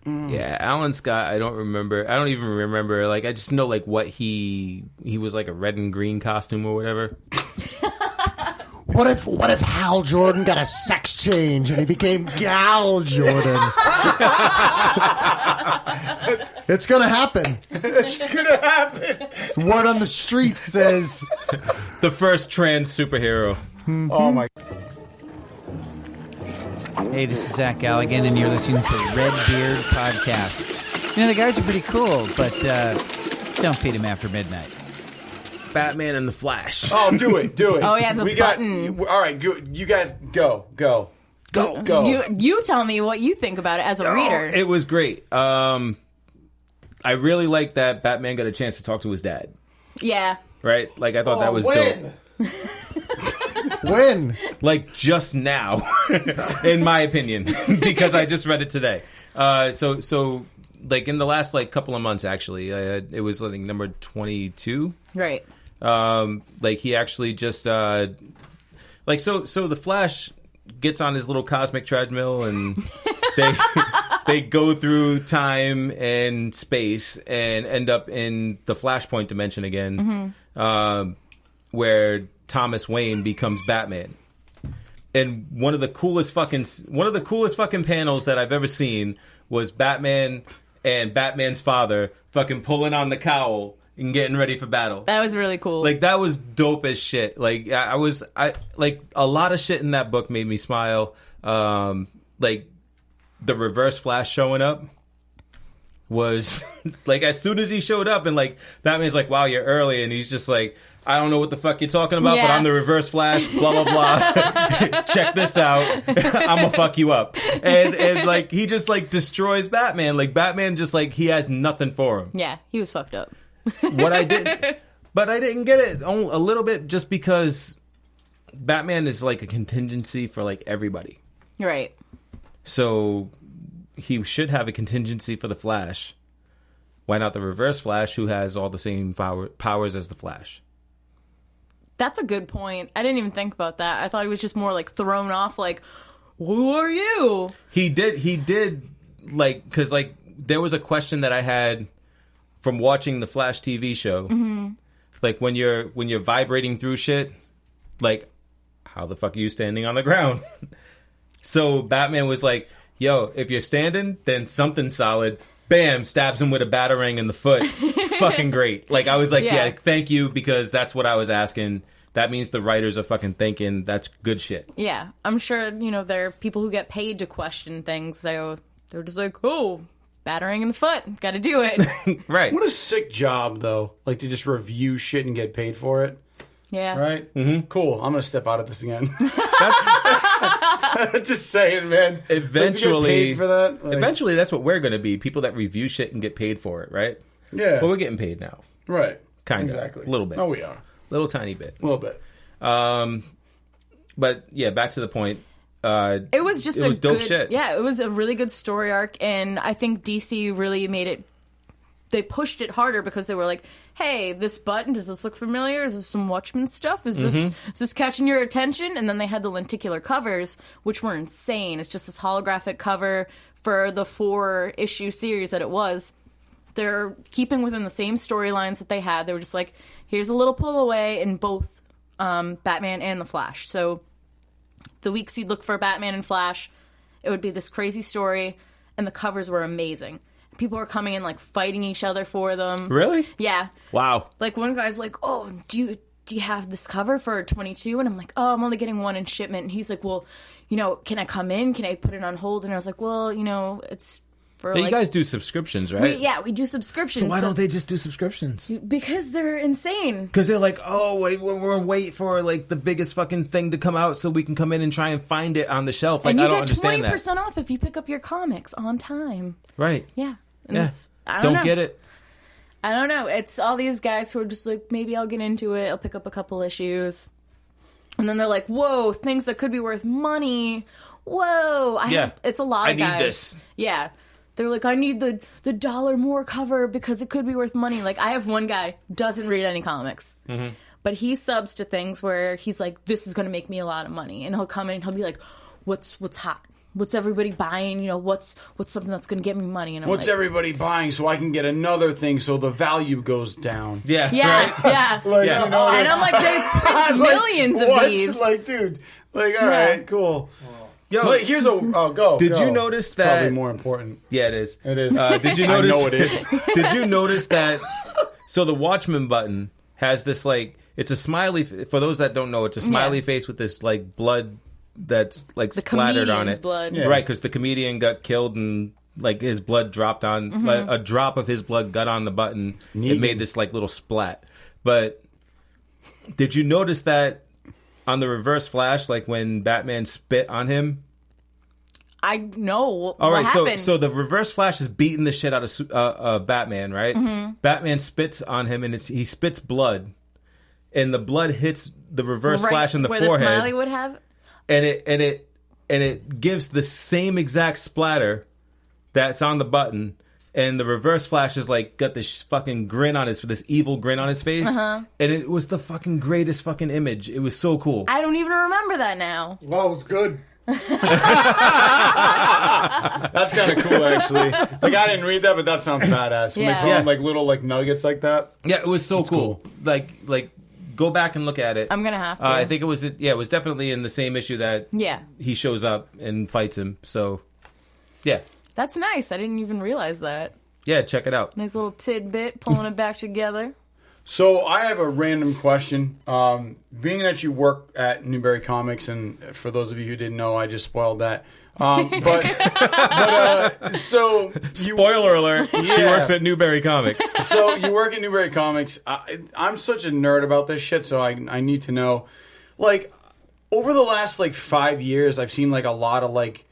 Yeah, Alan Scott. I don't remember. I don't even remember. Like, I just know like what he was like a red and green costume or whatever. What if Hal Jordan got a sex change and he became Gal Jordan? It's gonna happen. It's gonna happen. Word on the street says. The first trans superhero. Oh my. Hey, this is Zach Galligan, and you're listening to Red Beard Podcast. You know, the guys are pretty cool, but don't feed them after midnight. Batman and the Flash. Oh, do it. Oh, yeah, the we button. All right, you guys go. You tell me what you think about it as a reader. It was great. I really like that Batman got a chance to talk to his dad. Yeah. Right? Like, I thought that was dope. When? Like, just now, in my opinion, because I just read it today. So like, in the last, like, couple of months, actually, it was, like, number 22. Right. Like, he actually just, like, so the Flash gets on his little cosmic treadmill, and they go through time and space and end up in the Flashpoint dimension again, where Thomas Wayne becomes Batman. And one of the coolest fucking panels that I've ever seen was Batman and Batman's father fucking pulling on the cowl and getting ready for battle. That was really cool. Like, that was dope as shit. Like, I like, a lot of shit in that book made me smile. Like, the Reverse Flash showing up was like, as soon as he showed up, and like, Batman's like, wow, you're early, and he's just like, I don't know what the fuck you're talking about, but Yeah. I'm the Reverse Flash, blah, blah, blah. Check this out. I'm gonna fuck you up. And like, he just like destroys Batman. Like, Batman just like, he has nothing for him. yeah, he was fucked up. But I didn't get it a little bit, just because Batman is like a contingency for like everybody. Right. So he should have a contingency for the Flash. Why not the Reverse Flash, who has all the same powers as the Flash? That's a good point. I didn't even think about that. I thought he was just more like thrown off, like, who are you? He did, like, because like, there was a question that I had from watching the Flash TV show. Mm-hmm. Like, when you're vibrating through shit, like, how the fuck are you standing on the ground? So Batman was like, yo, if you're standing, then something solid. Bam, stabs him with a batarang in the foot. Fucking great. Like, I was like, yeah, thank you, because that's what I was asking. That means the writers are fucking thinking that's good shit. Yeah, I'm sure, there are people who get paid to question things, so they're just like, oh, battering in the foot, gotta do it. Right. What a sick job, though. Like, to just review shit and get paid for it. Yeah. Right? Mm-hmm. Cool. I'm going to step out of this again. Just saying, man. Eventually, like, to get paid for that? Like, eventually, that's what we're going to be. People that review shit and get paid for it, right? Yeah. Well, we're getting paid now. Right. Kind of. Exactly. A little bit. Oh, we are. Little tiny bit. A little bit. But, yeah, back to the point. It was just dope shit. Yeah, it was a really good story arc, and I think DC really made it they pushed it harder because they were like, hey, this button, does this look familiar? Is this some Watchmen stuff? Is this catching your attention? And then they had the lenticular covers, which were insane. It's just this holographic cover for the 4-issue series that it was. They're keeping within the same storylines that they had. They were just like, here's a little pull away in both Batman and the Flash. So the weeks you'd look for Batman and Flash, it would be this crazy story, and the covers were amazing. People were coming in, like, fighting each other for them. Really? Yeah. Wow. Like, one guy's like, oh, do you have this cover for 22? And I'm like, oh, I'm only getting one in shipment. And he's like, well, can I come in? Can I put it on hold? And I was like, well, it's... But you guys do subscriptions, right? We do subscriptions. So why don't they just do subscriptions? Because they're insane. Because they're like, oh, we're wait for like the biggest fucking thing to come out so we can come in and try and find it on the shelf. Like, and you I don't get understand 20% off if you pick up your comics on time. Right. Yeah. And Yeah. I don't know. get it. I don't know. It's all these guys who are just like, maybe I'll get into it. I'll pick up a couple issues. And then they're like, whoa, things that could be worth money. Whoa. It's a lot of guys. I need this. Yeah. They're like, I need the $1 more cover because it could be worth money. Like, I have one guy, doesn't read any comics. Mm-hmm. But he subs to things where he's like, this is going to make me a lot of money. And he'll come in and he'll be like, what's hot? What's everybody buying? What's something that's going to get me money? And I'm What's like, everybody buying so I can get another thing so the value goes down? Yeah. Yeah, Right? yeah. Like, Yeah. you know, And I'm like, they millions of what? these. Like, dude, like, all Yeah. right, cool. Yo, Like, here's a go. Did go. you notice that? Probably more important. Yeah, it is. It is. Did you notice? I know it is. Did you notice that? So the Watchmen button has this like, it's a smiley. For those that don't know, it's a smiley face with this like blood that's like The splattered on comedian's it. blood. Yeah. Right, because the comedian got killed and like his blood dropped on like, a drop of his blood got on the button. Negan. It made this like little splat. But did you notice that on the Reverse Flash, like when Batman spit on him? I know. All right, what happened? so the Reverse Flash is beating the shit out of Batman, right? Mm-hmm. Batman spits on him, and he spits blood, and the blood hits the Reverse Flash in the where forehead, the smiley would have. and it gives the same exact splatter that's on the button, and the Reverse Flash is like got this fucking grin on this evil grin on his face, and it was the fucking greatest fucking image. It was so cool. I don't even remember that now. Well, it was good. That's kind of cool, actually. Like, I didn't read that, but that sounds badass. When Yeah. they throw in, like, little, like, nuggets like that. Yeah, it was so cool. Like go back and look at it. I'm gonna have to. I think it was definitely in the same issue that Yeah. he shows up and fights him. So, yeah. That's nice. I didn't even realize that. Yeah, check it out. Nice little tidbit, pulling it back together. So I have a random question. Being that you work at Newberry Comics, and for those of you who didn't know, I just spoiled that. So you, Spoiler alert, she Yeah. works at Newberry Comics. so you work at Newberry Comics. I'm such a nerd about this shit, so I need to know. Like, over the last, like, 5 years, I've seen, like, a lot of, like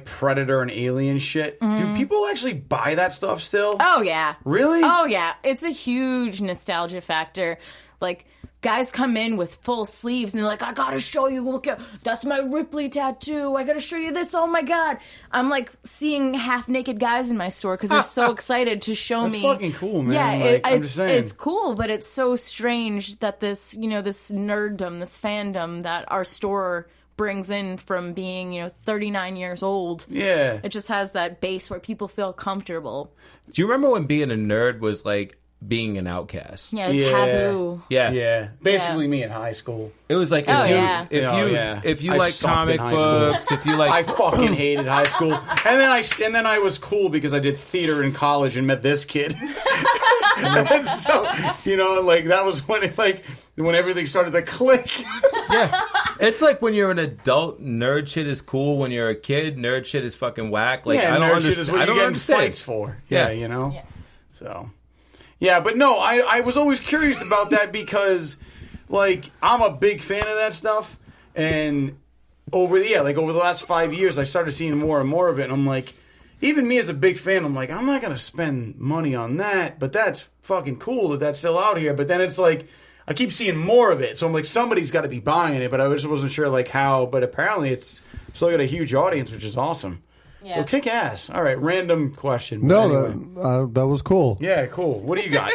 Predator and Alien shit. Do people actually buy that stuff still? Oh, yeah. Really? Oh, yeah. It's a huge nostalgia factor. Like, guys come in with full sleeves and they're like, I gotta show you, look at, that's my Ripley tattoo. I gotta show you this. Oh my God. I'm like seeing half naked guys in my store because they're so excited to show That's me. fucking cool, man. Yeah, Like, I'm just saying. it's cool, but it's so strange that this, this nerddom, this fandom that our store brings in from being, 39 years old. Yeah. It just has that base where people feel comfortable. Do you remember when being a nerd was like being an outcast? Yeah, Yeah. taboo. Yeah. Yeah. Basically me in high school. It was like Oh, yeah. if you I like sucked in comic high school. books, if you like I fucking hated high school. And then I was cool because I did theater in college and met this kid. And so, like, that was when everything started to click. Yeah. It's like when you're an adult, nerd shit is cool. When you're a kid, nerd shit is fucking whack. Like, yeah, I don't nerd understand. shit is what I you don't get in understand. fights for. Yeah. Yeah. So, yeah, but no, I was always curious about that because, like, I'm a big fan of that stuff. And over the last 5 years, I started seeing more and more of it. And I'm like, even me as a big fan, I'm like, I'm not going to spend money on that. But that's fucking cool that that's still out here. But then it's like, I keep seeing more of it. So I'm like, somebody's got to be buying it. But I just wasn't sure, like, how. But apparently it's still got a huge audience, which is awesome. Yeah. So kick ass. All right, random question. No, Anyway. that was cool. Yeah, cool. What do you got?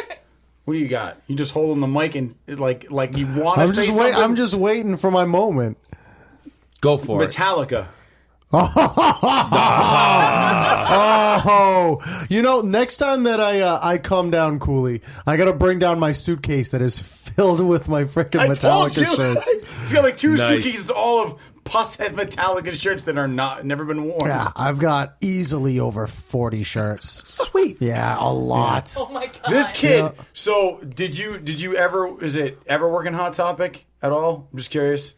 What do you got? You just holding the mic and like you want to say something? I'm just waiting for my moment. Go for it. Metallica. Oh, next time that I come down, Cooley, I gotta bring down my suitcase that is filled with my freaking I told Metallica you. shirts. He's got like 2 Nice. suitcases all of pusshead Metallica shirts that are never been worn. Yeah, I've got easily over 40 shirts. Sweet. Yeah, a lot. Oh my god. This kid. Yeah. So did you ever? Is it ever work in Hot Topic at all? I'm just curious.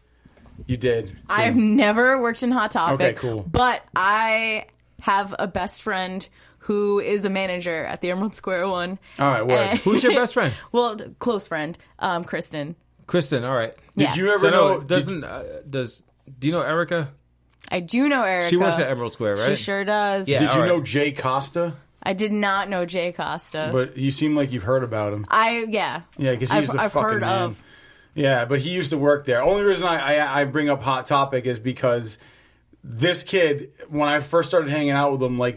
You did. I've never worked in Hot Topic. Okay, cool. But I have a best friend who is a manager at the Emerald Square one. All right, word. And- Who's your best friend? Well, close friend, Kristen. Kristen. All right. Yeah. Did you ever So know? do you know Erica? I do know Erica. She works at Emerald Square, right? She sure does. Yeah. Did all you right. know Jay Costa? I did not know Jay Costa. But you seem like you've heard about him. Yeah, Yeah, because he's the I've fucking heard man. of. Yeah, but he used to work there. Only reason I bring up Hot Topic is because this kid, when I first started hanging out with him, like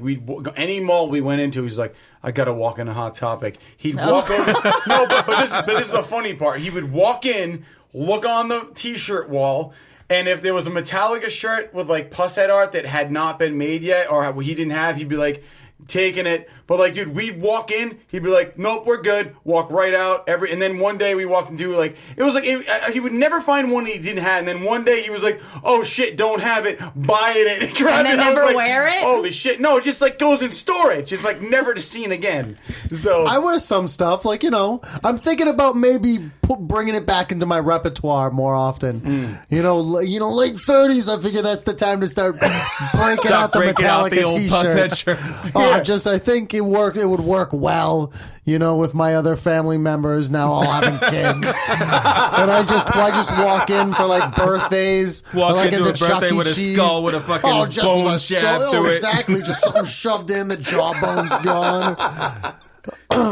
any mall we went into, he's like, I gotta walk in a Hot Topic. He'd walk over. No, but this is the funny part. He would walk in, look on the T-shirt wall, and if there was a Metallica shirt with like pusshead art that had not been made yet or he didn't have, he'd be like, taking it. But like, dude, we'd walk in, he'd be like, nope, we're good. Walk right out. And then one day we walked into like, it was like, he would never find one he didn't have. And then one day he was like, oh shit, don't have it, buy it. And grab then it. I was never like, wear it? Holy shit. No, it just like goes in storage. It's like never to seen again. So I wear some stuff, like, I'm thinking about maybe bringing it back into my repertoire more often. Late 30s, I figure that's the time to start breaking out the breaking out Metallica the old pusshead t-shirts. shirts. I think it would work well, with my other family members now all having kids. And I just walk in for like birthdays. Walk or, like into a Chuck birthday E. with a Cheese. skull with a fucking just bone with a jabbed skull. through it. Exactly, just something shoved in, the jawbone's gone.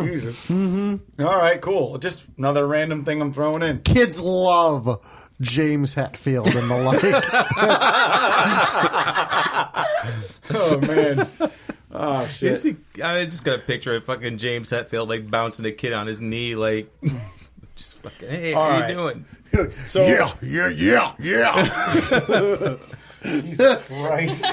Jesus. Mm-hmm. All right, cool. Just another random thing I'm throwing in. Kids love James Hetfield and the like. Oh man. Oh shit. I just got a picture of fucking James Hetfield like bouncing a kid on his knee, like just fucking. Hey, All how right. you doing? So yeah. Jesus Christ.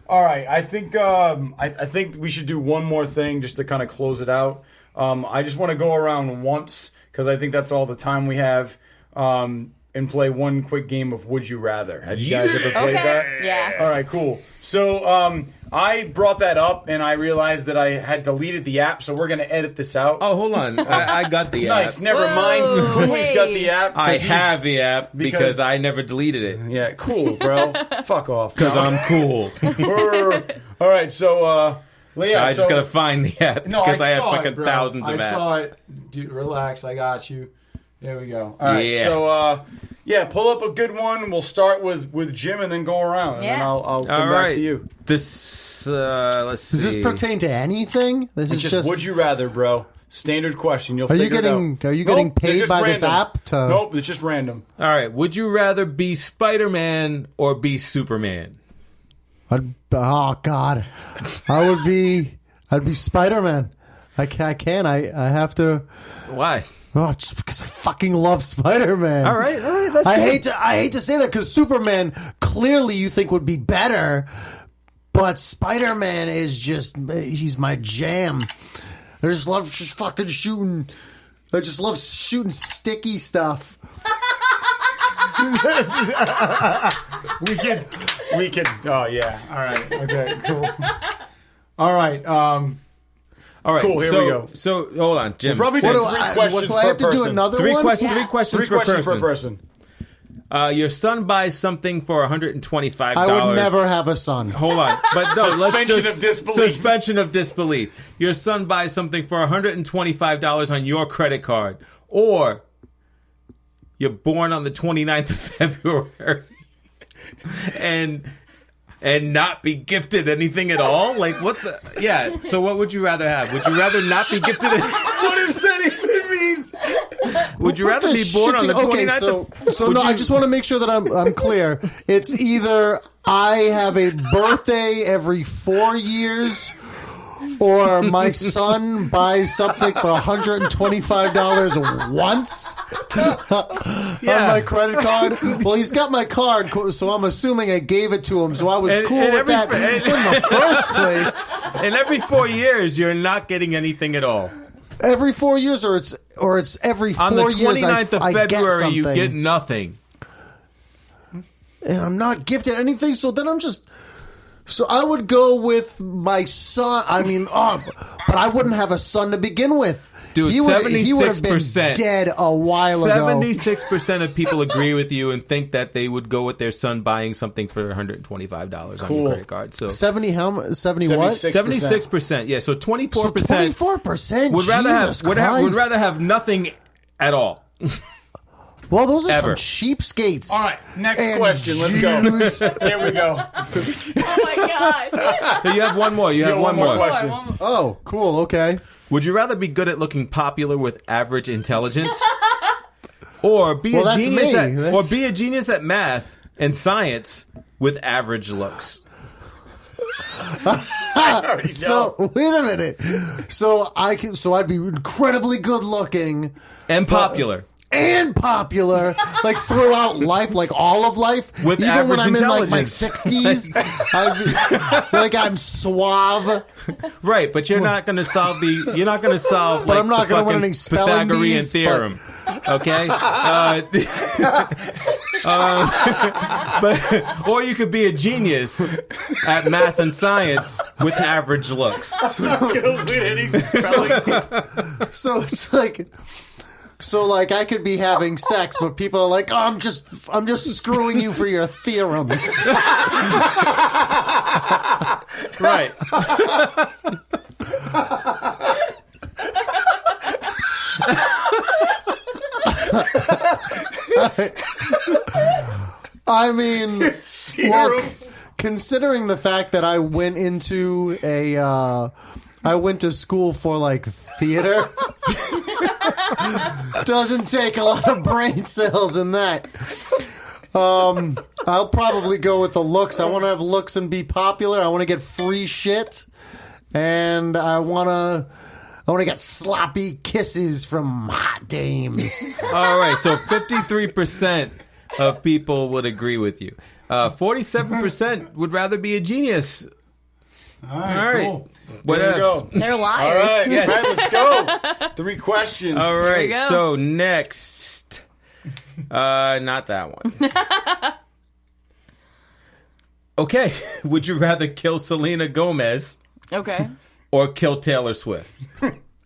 All right, I think I think we should do one more thing just to kind of close it out. I just want to go around once because I think that's all the time we have, and play one quick game of Would You Rather. Have you guys ever played that? Yeah. All right, cool. So I brought that up and I realized that I had deleted the app, so we're going to edit this out. Oh, hold on. I got the Nice. app. Never mind. Whoa, Cooley's hey. got the app. 'cause I he's- have the app because- because I never deleted it. Yeah, cool, bro. Fuck off. Because No. I'm cool. All right, so yeah, I just gotta find the app No, because I have saw it, fucking bro. thousands of I apps. saw it. Dude, relax. I got you. There we go. All right. Yeah. So, yeah, pull up a good one. We'll start with Jim and then go around. And then Yeah. I'll come All back right. to you. This let's see. Does this pertain to anything? This It's is just, would you rather, bro? Standard question. You'll Are you figure it getting- out. are you getting Nope, they're paid just by this random. app to- Nope, it's just random. All right. Would you rather be Spider-Man or be Superman? Oh God, I'd be Spider-Man. I can't. I have to. Why? Oh, just because I fucking love Spider-Man. All right. That's I good. hate to say that because Superman clearly you think would be better, but Spider-Man is he's my jam. I just love fucking shooting. I just love shooting sticky stuff. We could. Oh yeah. All right. Okay. Cool. All right. All right. Cool, here so, we go. So hold on, Jim. Probably What do do three I? questions Do I per have to do person. another three one? questions. Yeah. Three questions, Three per, questions person. per person. Your son buys something for $125. I would never have a son. Hold on, but no. Suspension let's just of disbelief. suspension of disbelief. Your son buys something for $125 on your credit card, or you're born on the 29th of February, and not be gifted anything at all. Like what the? Yeah. So what would you rather have? Would you rather not be gifted? What does that even mean? Would you rather What be the born shit on the do you- 29th? Okay, so no, I just want to make sure that I'm clear. It's either I have a birthday every 4 years, or my son buys something for $125 once on my credit card. Well, he's got my card, so I'm assuming I gave it to him, so I was cool with that in the first place. And every 4 years, you're not getting anything at all. Every 4 years, or it's every 4 On the years 29th of I get February, something. you get nothing. And I'm not gifted anything, so then so I would go with my son. I mean, but I wouldn't have a son to begin with. Dude, he would have been 76%. dead a while ago. 76% of people agree with you and think that they would go with their son buying something for $125 on your credit card. So 70 how much? 70 what? 76%. Yeah, so 24%. So 24%. Would rather Jesus Christ. would rather have nothing at all. Well, those are Ever. some cheapskates. All right, next And question. Let's go. Here we go. Oh my god. You have one more. You have one more. question. Oh, cool. Okay. Would you rather be good at looking popular with average intelligence, or be Well, a that's genius me. or be a genius at math and science with average looks? So wait a minute. So I'd be incredibly good looking And popular. and popular, like throughout life, like all of life. With even when average I'm in like my intelligence. 60s, like I'm suave. Right, but you're not going to solve You're not going to solve. But Like, I'm not going to win any spelling Pythagorean bees, theorem. Okay. But or you could be a genius at math and science with average looks. So it's like. So, like, I could be having sex, but people are like, "Oh, I'm just screwing you for your theorems." Right. I mean, well, considering the fact that I went to school for like theater. Doesn't take a lot of brain cells in that. I'll probably go with the looks. I want to have looks and be popular. I want to get free shit, and I want to get sloppy kisses from hot dames. All right, so 53% of people would agree with you. 47% would rather be a genius. All right. Cool. What There you else? go. They're liars. All right, all right, let's go. 3 questions. All right, go. so next. Not that one. Okay, would you rather kill Selena Gomez Okay. or kill Taylor Swift?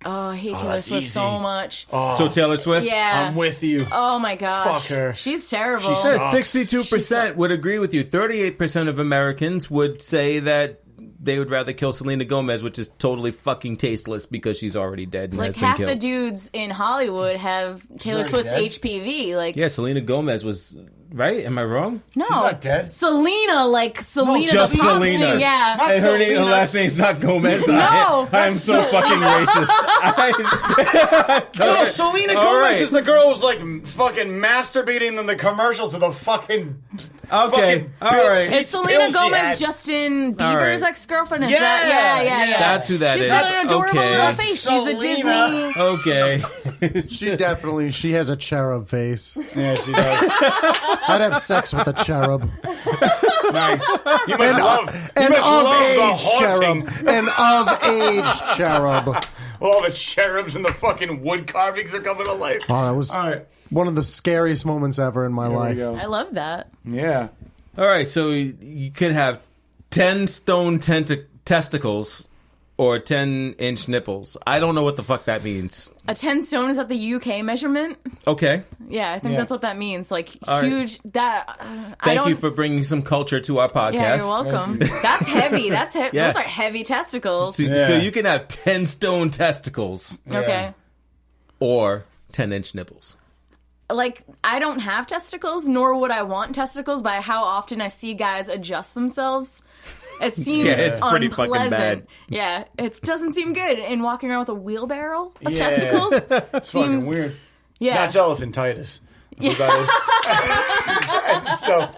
Oh, I hate Taylor that's Swift easy. so much. So Taylor Swift? Yeah. I'm with you. Oh my gosh. Fuck her. She's terrible. She Yeah, sucks. 62% would agree with you. 38% of Americans would say that they would rather kill Selena Gomez, which is totally fucking tasteless because she's already dead and Like has been half killed. the dudes in Hollywood have Taylor already Swift's dead? HPV. Like Yeah, Selena Gomez was right. Am I wrong? no, She's not dead? Selena, like Selena, just the pop Selena. singer. Yeah. Not Hey, her Selena. last name's not Gomez. No, I am so fucking racist. No, Selena All Gomez right. is the girl who's like fucking masturbating in the commercial to the fucking. Okay, fucking all right. Is Selena pills she Gomez had. Justin All right. Bieber's ex-girlfriend? Is Yeah, that? Yeah. That's who that She's is. got an adorable Okay. little face. She's a Selena. Disney. Okay. She has a cherub face. Yeah, she does. I'd have sex with a cherub. Nice. You must love. You An must love the of-age haunting. cherub. An of-age cherub. All the cherubs and the fucking wood carvings are coming to life. Oh, that was All right. one of the scariest moments ever in my There we life. go. I love that. Yeah. All right, so you could have 10 stone testicles or 10-inch nipples. I don't know what the fuck that means. A 10 stone, is that the UK measurement? Okay. Yeah, I think Yeah. that's what that means. Like All right. huge. That I Thank don't. you for bringing some culture to our podcast. Yeah, you're welcome. That's heavy. That's heavy. Yeah. Those are heavy testicles. So, Yeah. so you can have 10 stone testicles Okay. or 10-inch nipples. Like, I don't have testicles, nor would I want testicles by how often I see guys adjust themselves. It seems Yeah, it's pretty fucking unpleasant. bad. Yeah, it doesn't seem good. And walking around with a wheelbarrow of Yeah. testicles It's seems fucking weird. Yeah. That's elephantitis. Yeah. That is. So,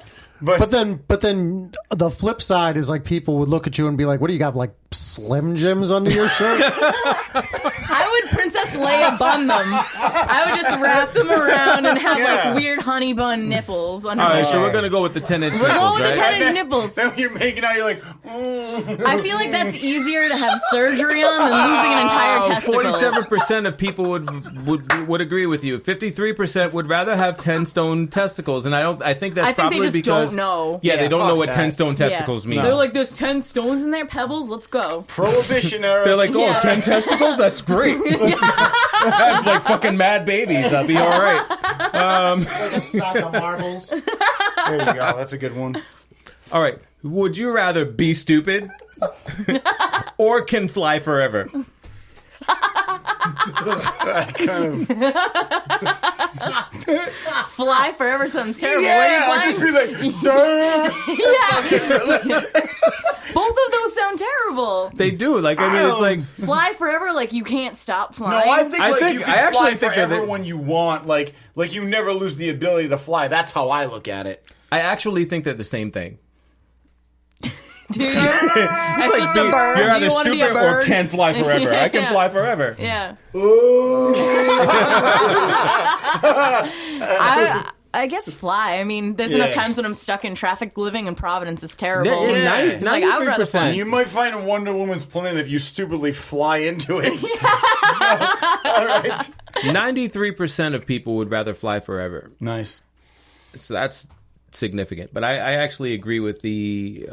But then the flip side is like people would look at you and be like, "What do you got? Like Slim Jims under your shirt?" I would Princess Leia bun them. I would just wrap them around and have like weird honey bun nipples under All my right, so shirt. we're gonna go with the 10-inch We're nipples, going with the right? 10-inch nipples. Then when you're making out, you're like, I feel like that's easier to have surgery on than losing an entire testicle. 47% of people would agree with you. 53% would rather have 10-stone testicles, and I think that's I think they probably just because don't know. Yeah, they don't know fuck what that. 10-stone testicles means. They're like, there's 10 stones in there, pebbles, let's go. Prohibition era. They're like, oh, Yeah. 10 testicles? That's great. Have like fucking mad babies. I'll be all right. Like a sack of marbles. There you go. That's a good one. All right. Would you rather be stupid or can fly forever? Fly forever sounds terrible. Yeah, What I'll are just you be flying? like, Both of those sound terrible. They do. Like, I mean, it's like... Fly forever, like you can't stop No, flying. I think like you can I actually fly think that forever they- when you want. Like you never lose the ability to fly. That's how I look at it. I actually think they're the same thing. Dude, that's just a bird. You're Do either you want to be a stupid bird? or can fly forever. I can Yeah. fly forever. Yeah. Ooh. I guess fly. I mean, there's enough Yeah. times when I'm stuck in traffic. Living in Providence is terrible. Yeah, It's like, I would rather fly. You might find a Wonder Woman's plane if you stupidly fly into it. All right. 93% of people would rather fly forever. Nice. So that's significant. But I actually agree with the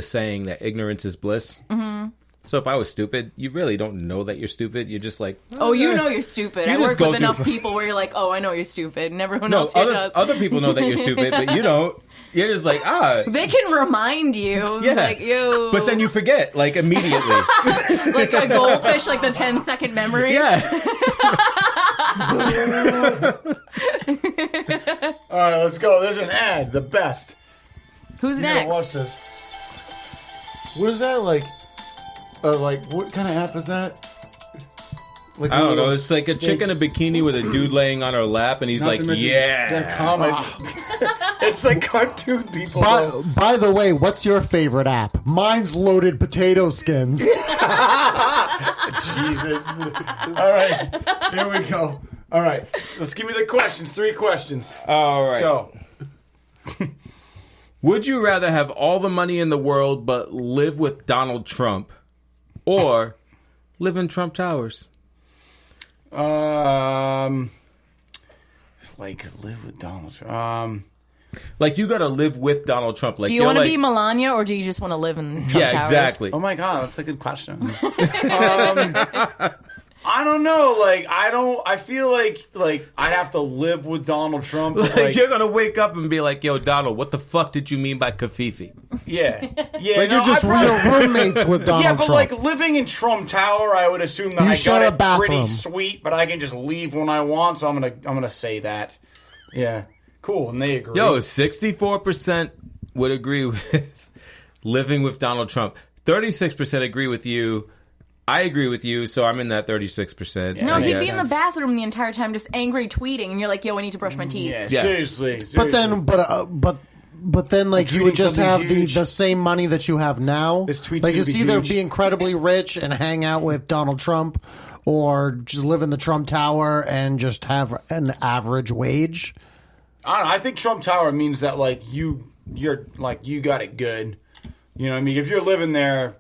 saying that ignorance is bliss. Mm-hmm. So if I was stupid, you really don't know that you're stupid. You're just like, Oh, you know you're stupid. You I just work go with through enough f- people where you're like, oh, I know you're stupid, and everyone no, else here does. other people know that you're stupid, but you don't. You're just like, They can remind you, yeah. like, you. But then you forget, like, immediately. like a goldfish, like the 10-second memory. Yeah. All right, let's go. There's an ad. The best. Who's You gotta watch next? this. What is that like? Like what kind of app is that? Like I don't know. It's like a chick in a bikini with a dude laying on her lap, and he's like, yeah. That comedy. It's like cartoon people. By the way, what's your favorite app? Mine's Loaded Potato Skins. Jesus. All right, here we go. All right, let's give me the questions. 3 questions. All right. Go. Would you rather have all the money in the world but live with Donald Trump, or live in Trump Towers? Like live with Donald Trump. Like, you gotta live with Donald Trump. Like, Do you want to be Melania, or do you just want to live in Trump Yeah, Towers? exactly. Oh my god, that's a good question. I don't know. Like, I feel like I have to live with Donald Trump. Like, you're gonna wake up and be like, "Yo, Donald, what the fuck did you mean by Kafifi?" yeah. Like you're just real roommates with Donald Yeah, but Trump. like living in Trump Tower, I would assume that You I share got a it bathroom. pretty sweet, but I can just leave when I want. So I'm gonna say that. Yeah, cool, and they agree. Yo, 64% would agree with living with Donald Trump. 36% agree with you. I agree with you, so I'm in that 36%. No, I he'd guess. be in the bathroom the entire time, just angry tweeting, and you're like, "Yo, I need to brush my teeth." yeah, Yeah. seriously. but then, but then, like you would Tweeting just have something huge. the same money that you have now. This tweet's like gonna it's be either huge. be incredibly rich and hang out with Donald Trump, or just live in the Trump Tower and just have an average wage. I don't know. I think Trump Tower means that like you're like you got it good. You know what I mean? If you're living there,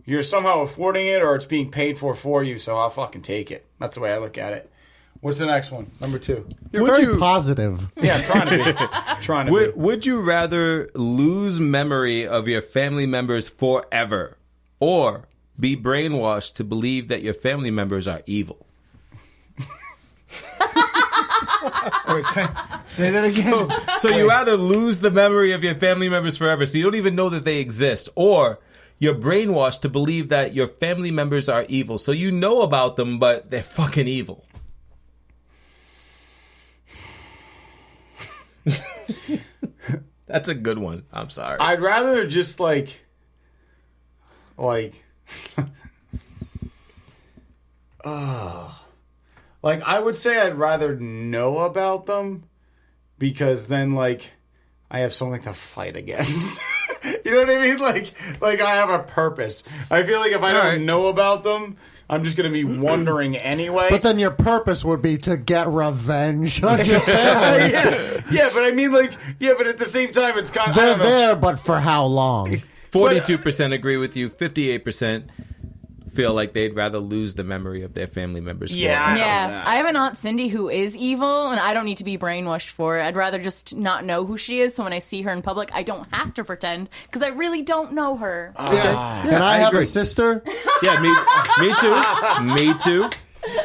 you're somehow affording it, or it's being paid for you. So I'll fucking take it. That's the way I look at it. What's the next one? Number 2. You're Would very you- positive. Yeah, I'm trying to be. Trying to be. Would you rather lose memory of your family members forever, or be brainwashed to believe that your family members are evil? Wait, say that again. So you either lose the memory of your family members forever, so you don't even know that they exist, or you're brainwashed to believe that your family members are evil. So you know about them, but they're fucking evil. That's a good one. I'm sorry. I'd rather just like like I would say I'd rather know about them, because then like I have something to fight against. You know what I mean? Like I have a purpose. I feel like if I don't know about them, I'm just going to be wondering anyway. But then your purpose would be to get revenge on your family. yeah, but I mean, but at the same time, it's kind of... They're there, but for how long? 42% agree with you. 58% feel like they'd rather lose the memory of their family members. Yeah, I have an Aunt Cindy who is evil, and I don't need to be brainwashed for it. I'd rather just not know who she is, so when I see her in public, I don't have to pretend, because I really don't know her. And I have agree. a sister. Yeah, me too. Me too.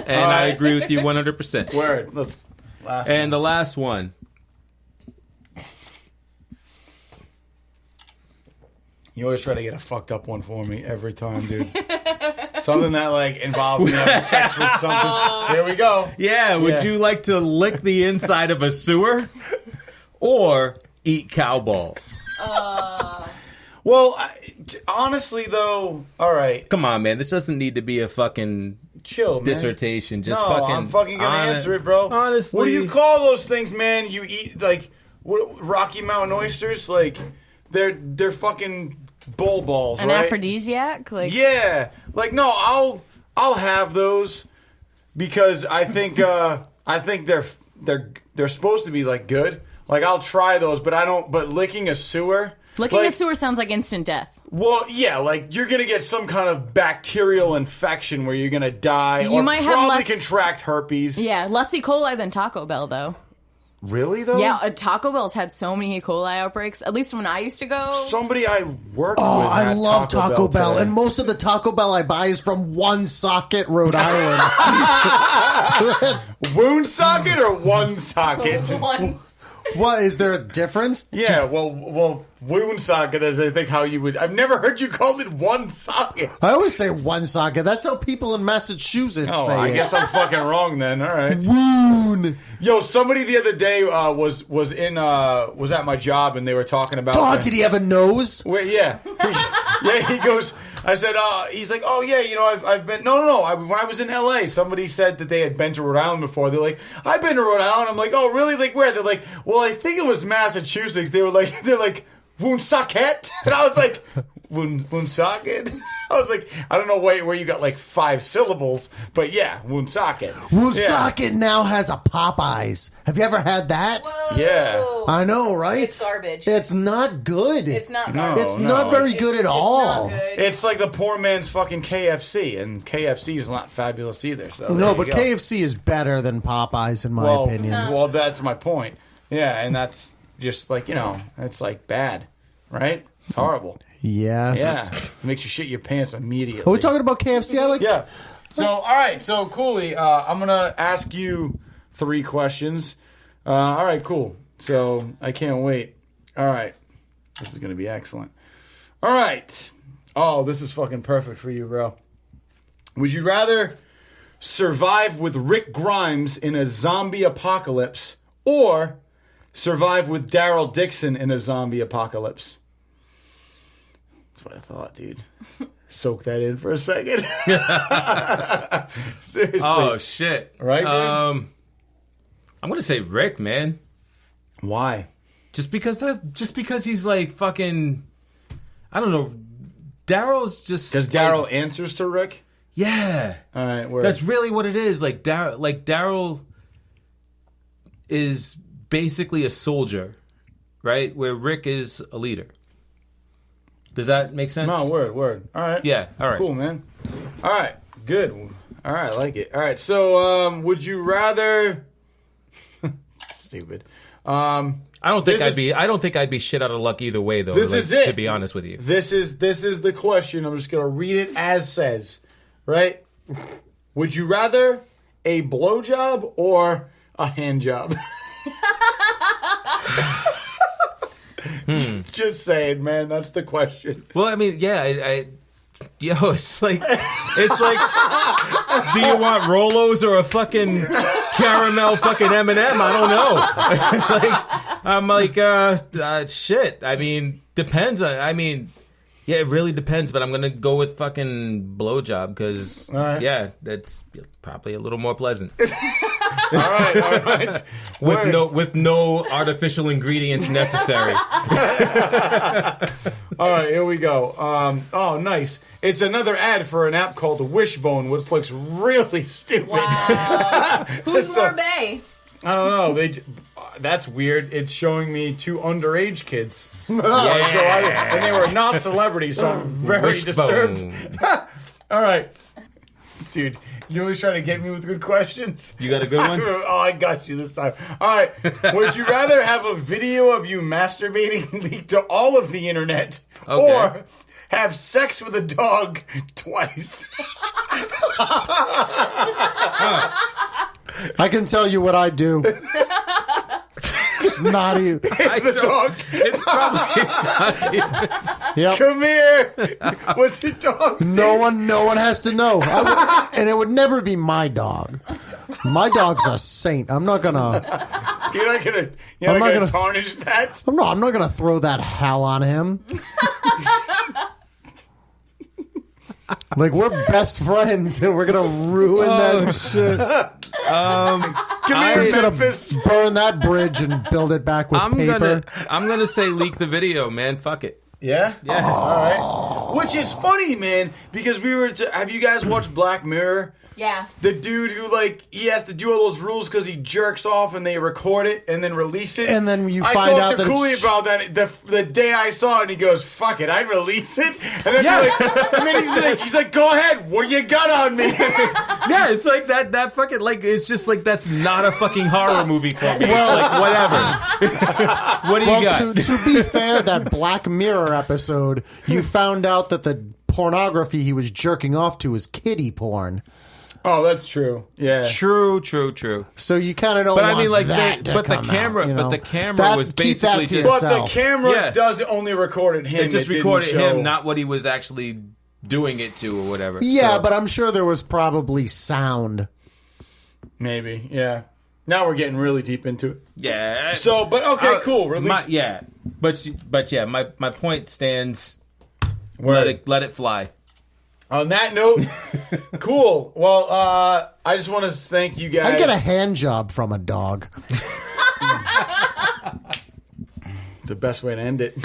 And I agree with you 100%. Word. The last one. You always try to get a fucked up one for me every time, dude. Something that involves me having sex with something. Here we go. Yeah, would you like to lick the inside of a sewer or eat cow balls? Well, honestly though, all right. Come on, man. This doesn't need to be a fucking Chill, man. dissertation. Just No, I'm fucking gonna answer it, bro. Honestly, what do you call those things, man? You eat Rocky Mountain oysters? They're fucking bull balls, An right? aphrodisiac? Yeah. No, I'll have those because I think they're supposed to be good. I'll try those, but I don't. But licking a sewer. Licking a sewer sounds like instant death. Well, yeah, you're gonna get some kind of bacterial infection where you're gonna die, You or might have probably less- contract herpes. Yeah, less E. coli than Taco Bell, though. Really though? Yeah, Taco Bell's had so many E. coli outbreaks, at least when I used to go. Somebody I worked with. I had love Taco Bell, today. and most of the Taco Bell I buy is from Woonsocket, Rhode Island. Woonsocket or one socket? One. What, is there a difference? Yeah, well, Woonsocket is I think how you would. I've never heard you call it one socket. I always say Woonsocket. That's how people in Massachusetts Oh, say I it. guess I'm fucking wrong then. All right. Woon. Yo, somebody the other day was at my job and they were talking about. Oh, did he have a nose? Wait, yeah, he goes. I said, he's like, oh yeah, I've been. No. When I was in LA, somebody said that they had been to Rhode Island before. They're like, I've been to Rhode Island. I'm like, oh really? Where? They're like, well, I think it was Massachusetts. They're like, Woonsocket, and I was like, Woonsocket. I was like, I don't know where you got 5 syllables, but yeah, Woonsocket. Woonsocket now has a Popeyes. Have you ever had that? Whoa. Yeah. I know, right? It's garbage. It's not good. It's not No. garbage. It's not very good at all. It's not good. It's like the poor man's fucking KFC, and KFC is not fabulous either. So No, there you but go. KFC is better than Popeyes, in my opinion. Well, that's my point. Yeah, and that's just it's bad, right? It's horrible. Yes. Yeah, it makes you shit your pants immediately. Are we talking about KFC? I like. Yeah. So, all right. So, Cooley, I'm gonna ask you 3 questions. All right, cool. So, I can't wait. All right, this is gonna be excellent. All right. Oh, this is fucking perfect for you, bro. Would you rather survive with Rick Grimes in a zombie apocalypse or survive with Daryl Dixon in a zombie apocalypse? That's what I thought, dude. Soak that in for a second. Seriously. Oh shit! Right, dude? I'm gonna say Rick, man. Why? Just because he's fucking. I don't know. Daryl's just Because Daryl answers to Rick? Yeah. All right, word. That's really what it is. Daryl is basically a soldier, right? Where Rick is a leader. Does that make sense? No, word. All right. Yeah, all right. Cool, man. All right, good. All right, I like it. All right, so would you rather... Stupid. I don't think I'd be shit out of luck either way, though. This is it. To be honest with you. This is the question. I'm just going to read it as says, right? Would you rather a blowjob or a hand job? Just saying, man. That's the question. Well, I mean, yeah, it's like, do you want Rolos or a fucking caramel fucking M&M? I don't know. Shit. I mean, depends. I mean, yeah, it really depends. But I'm gonna go with fucking blowjob because, right. yeah, that's probably a little more pleasant. right. With no artificial ingredients necessary. All right, here we go. Oh, nice. It's another ad for an app called Wishbone, which looks really stupid. Wow. Who's So- more Bay? I don't know. That's weird. It's showing me 2 underage kids. Yeah. And they were not celebrities, so I'm very Wishbone. disturbed. All right. Dude, you always try to get me with good questions. You got a good one? Oh, I got you this time. All right. Would you rather have a video of you masturbating leaked to all of the internet or have sex with a dog twice? I can tell you what I do. It's not even. It's the dog. It's probably Yep. Come here. What's the dog? No one has to know. And it would never be my dog. My dog's a saint. I'm not gonna You're not gonna tarnish that. I'm not gonna throw that hell on him. Like, we're best friends and we're gonna ruin that. shit. Come here, He's gonna Memphis. burn that bridge and build it back with paper. I'm gonna say leak the video, man. Fuck it. Yeah? Yeah. All right. Which is funny, man, because have you guys watched Black Mirror? Yeah. The dude who, he has to do all those rules because he jerks off and they record it and then release it. And then you I find out talked to that Cooley it's... about that the day I saw it, and he goes, fuck it, I'd release it. And then, and then he's like, go ahead, what do you got on me? Yeah, it's like that fucking, it's just that's not a fucking horror movie for me. It's whatever. What do you got? To be fair, that Black Mirror episode, you found out that the pornography he was jerking off to is kiddie porn. Oh, that's true. Yeah. True. So you kind of don't But want I mean, that to but the come camera, out, you know? but the camera That- was keep that basically to just. But the yourself. camera Yeah. does only recorded him. It just didn't recorded show- him, not what he was actually doing it to or whatever. Yeah, So- but I'm sure there was probably sound. Maybe, yeah. Now we're getting really deep into it. yeah. So, but okay, cool. Release. But my point stands. Word. Let it fly. On that note, cool. Well, I just want to thank you guys. I'd get a hand job from a dog. It's the best way to end it.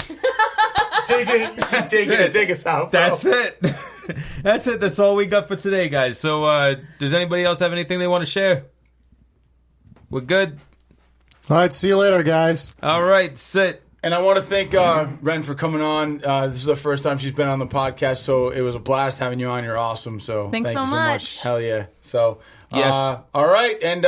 Take us out. Bro. That's it. That's it. That's all we got for today, guys. So, does anybody else have anything they want to share? We're good. All right, see you later, guys. All right, sit. And I want to thank Ren for coming on. This is the first time she's been on the podcast, so it was a blast having you on. You're awesome. So Thanks thank so you so much. much. Hell yeah. So Yes. all right, and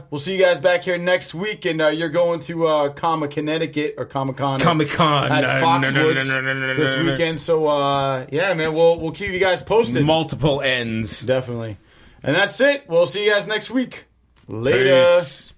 we'll see you guys back here next week. And you're going to Connecticut or Comic-Con Con. at Foxwoods this weekend. So yeah, man, we'll keep you guys posted. Multiple ends. Definitely. And that's it. We'll see you guys next week. Later. Peace.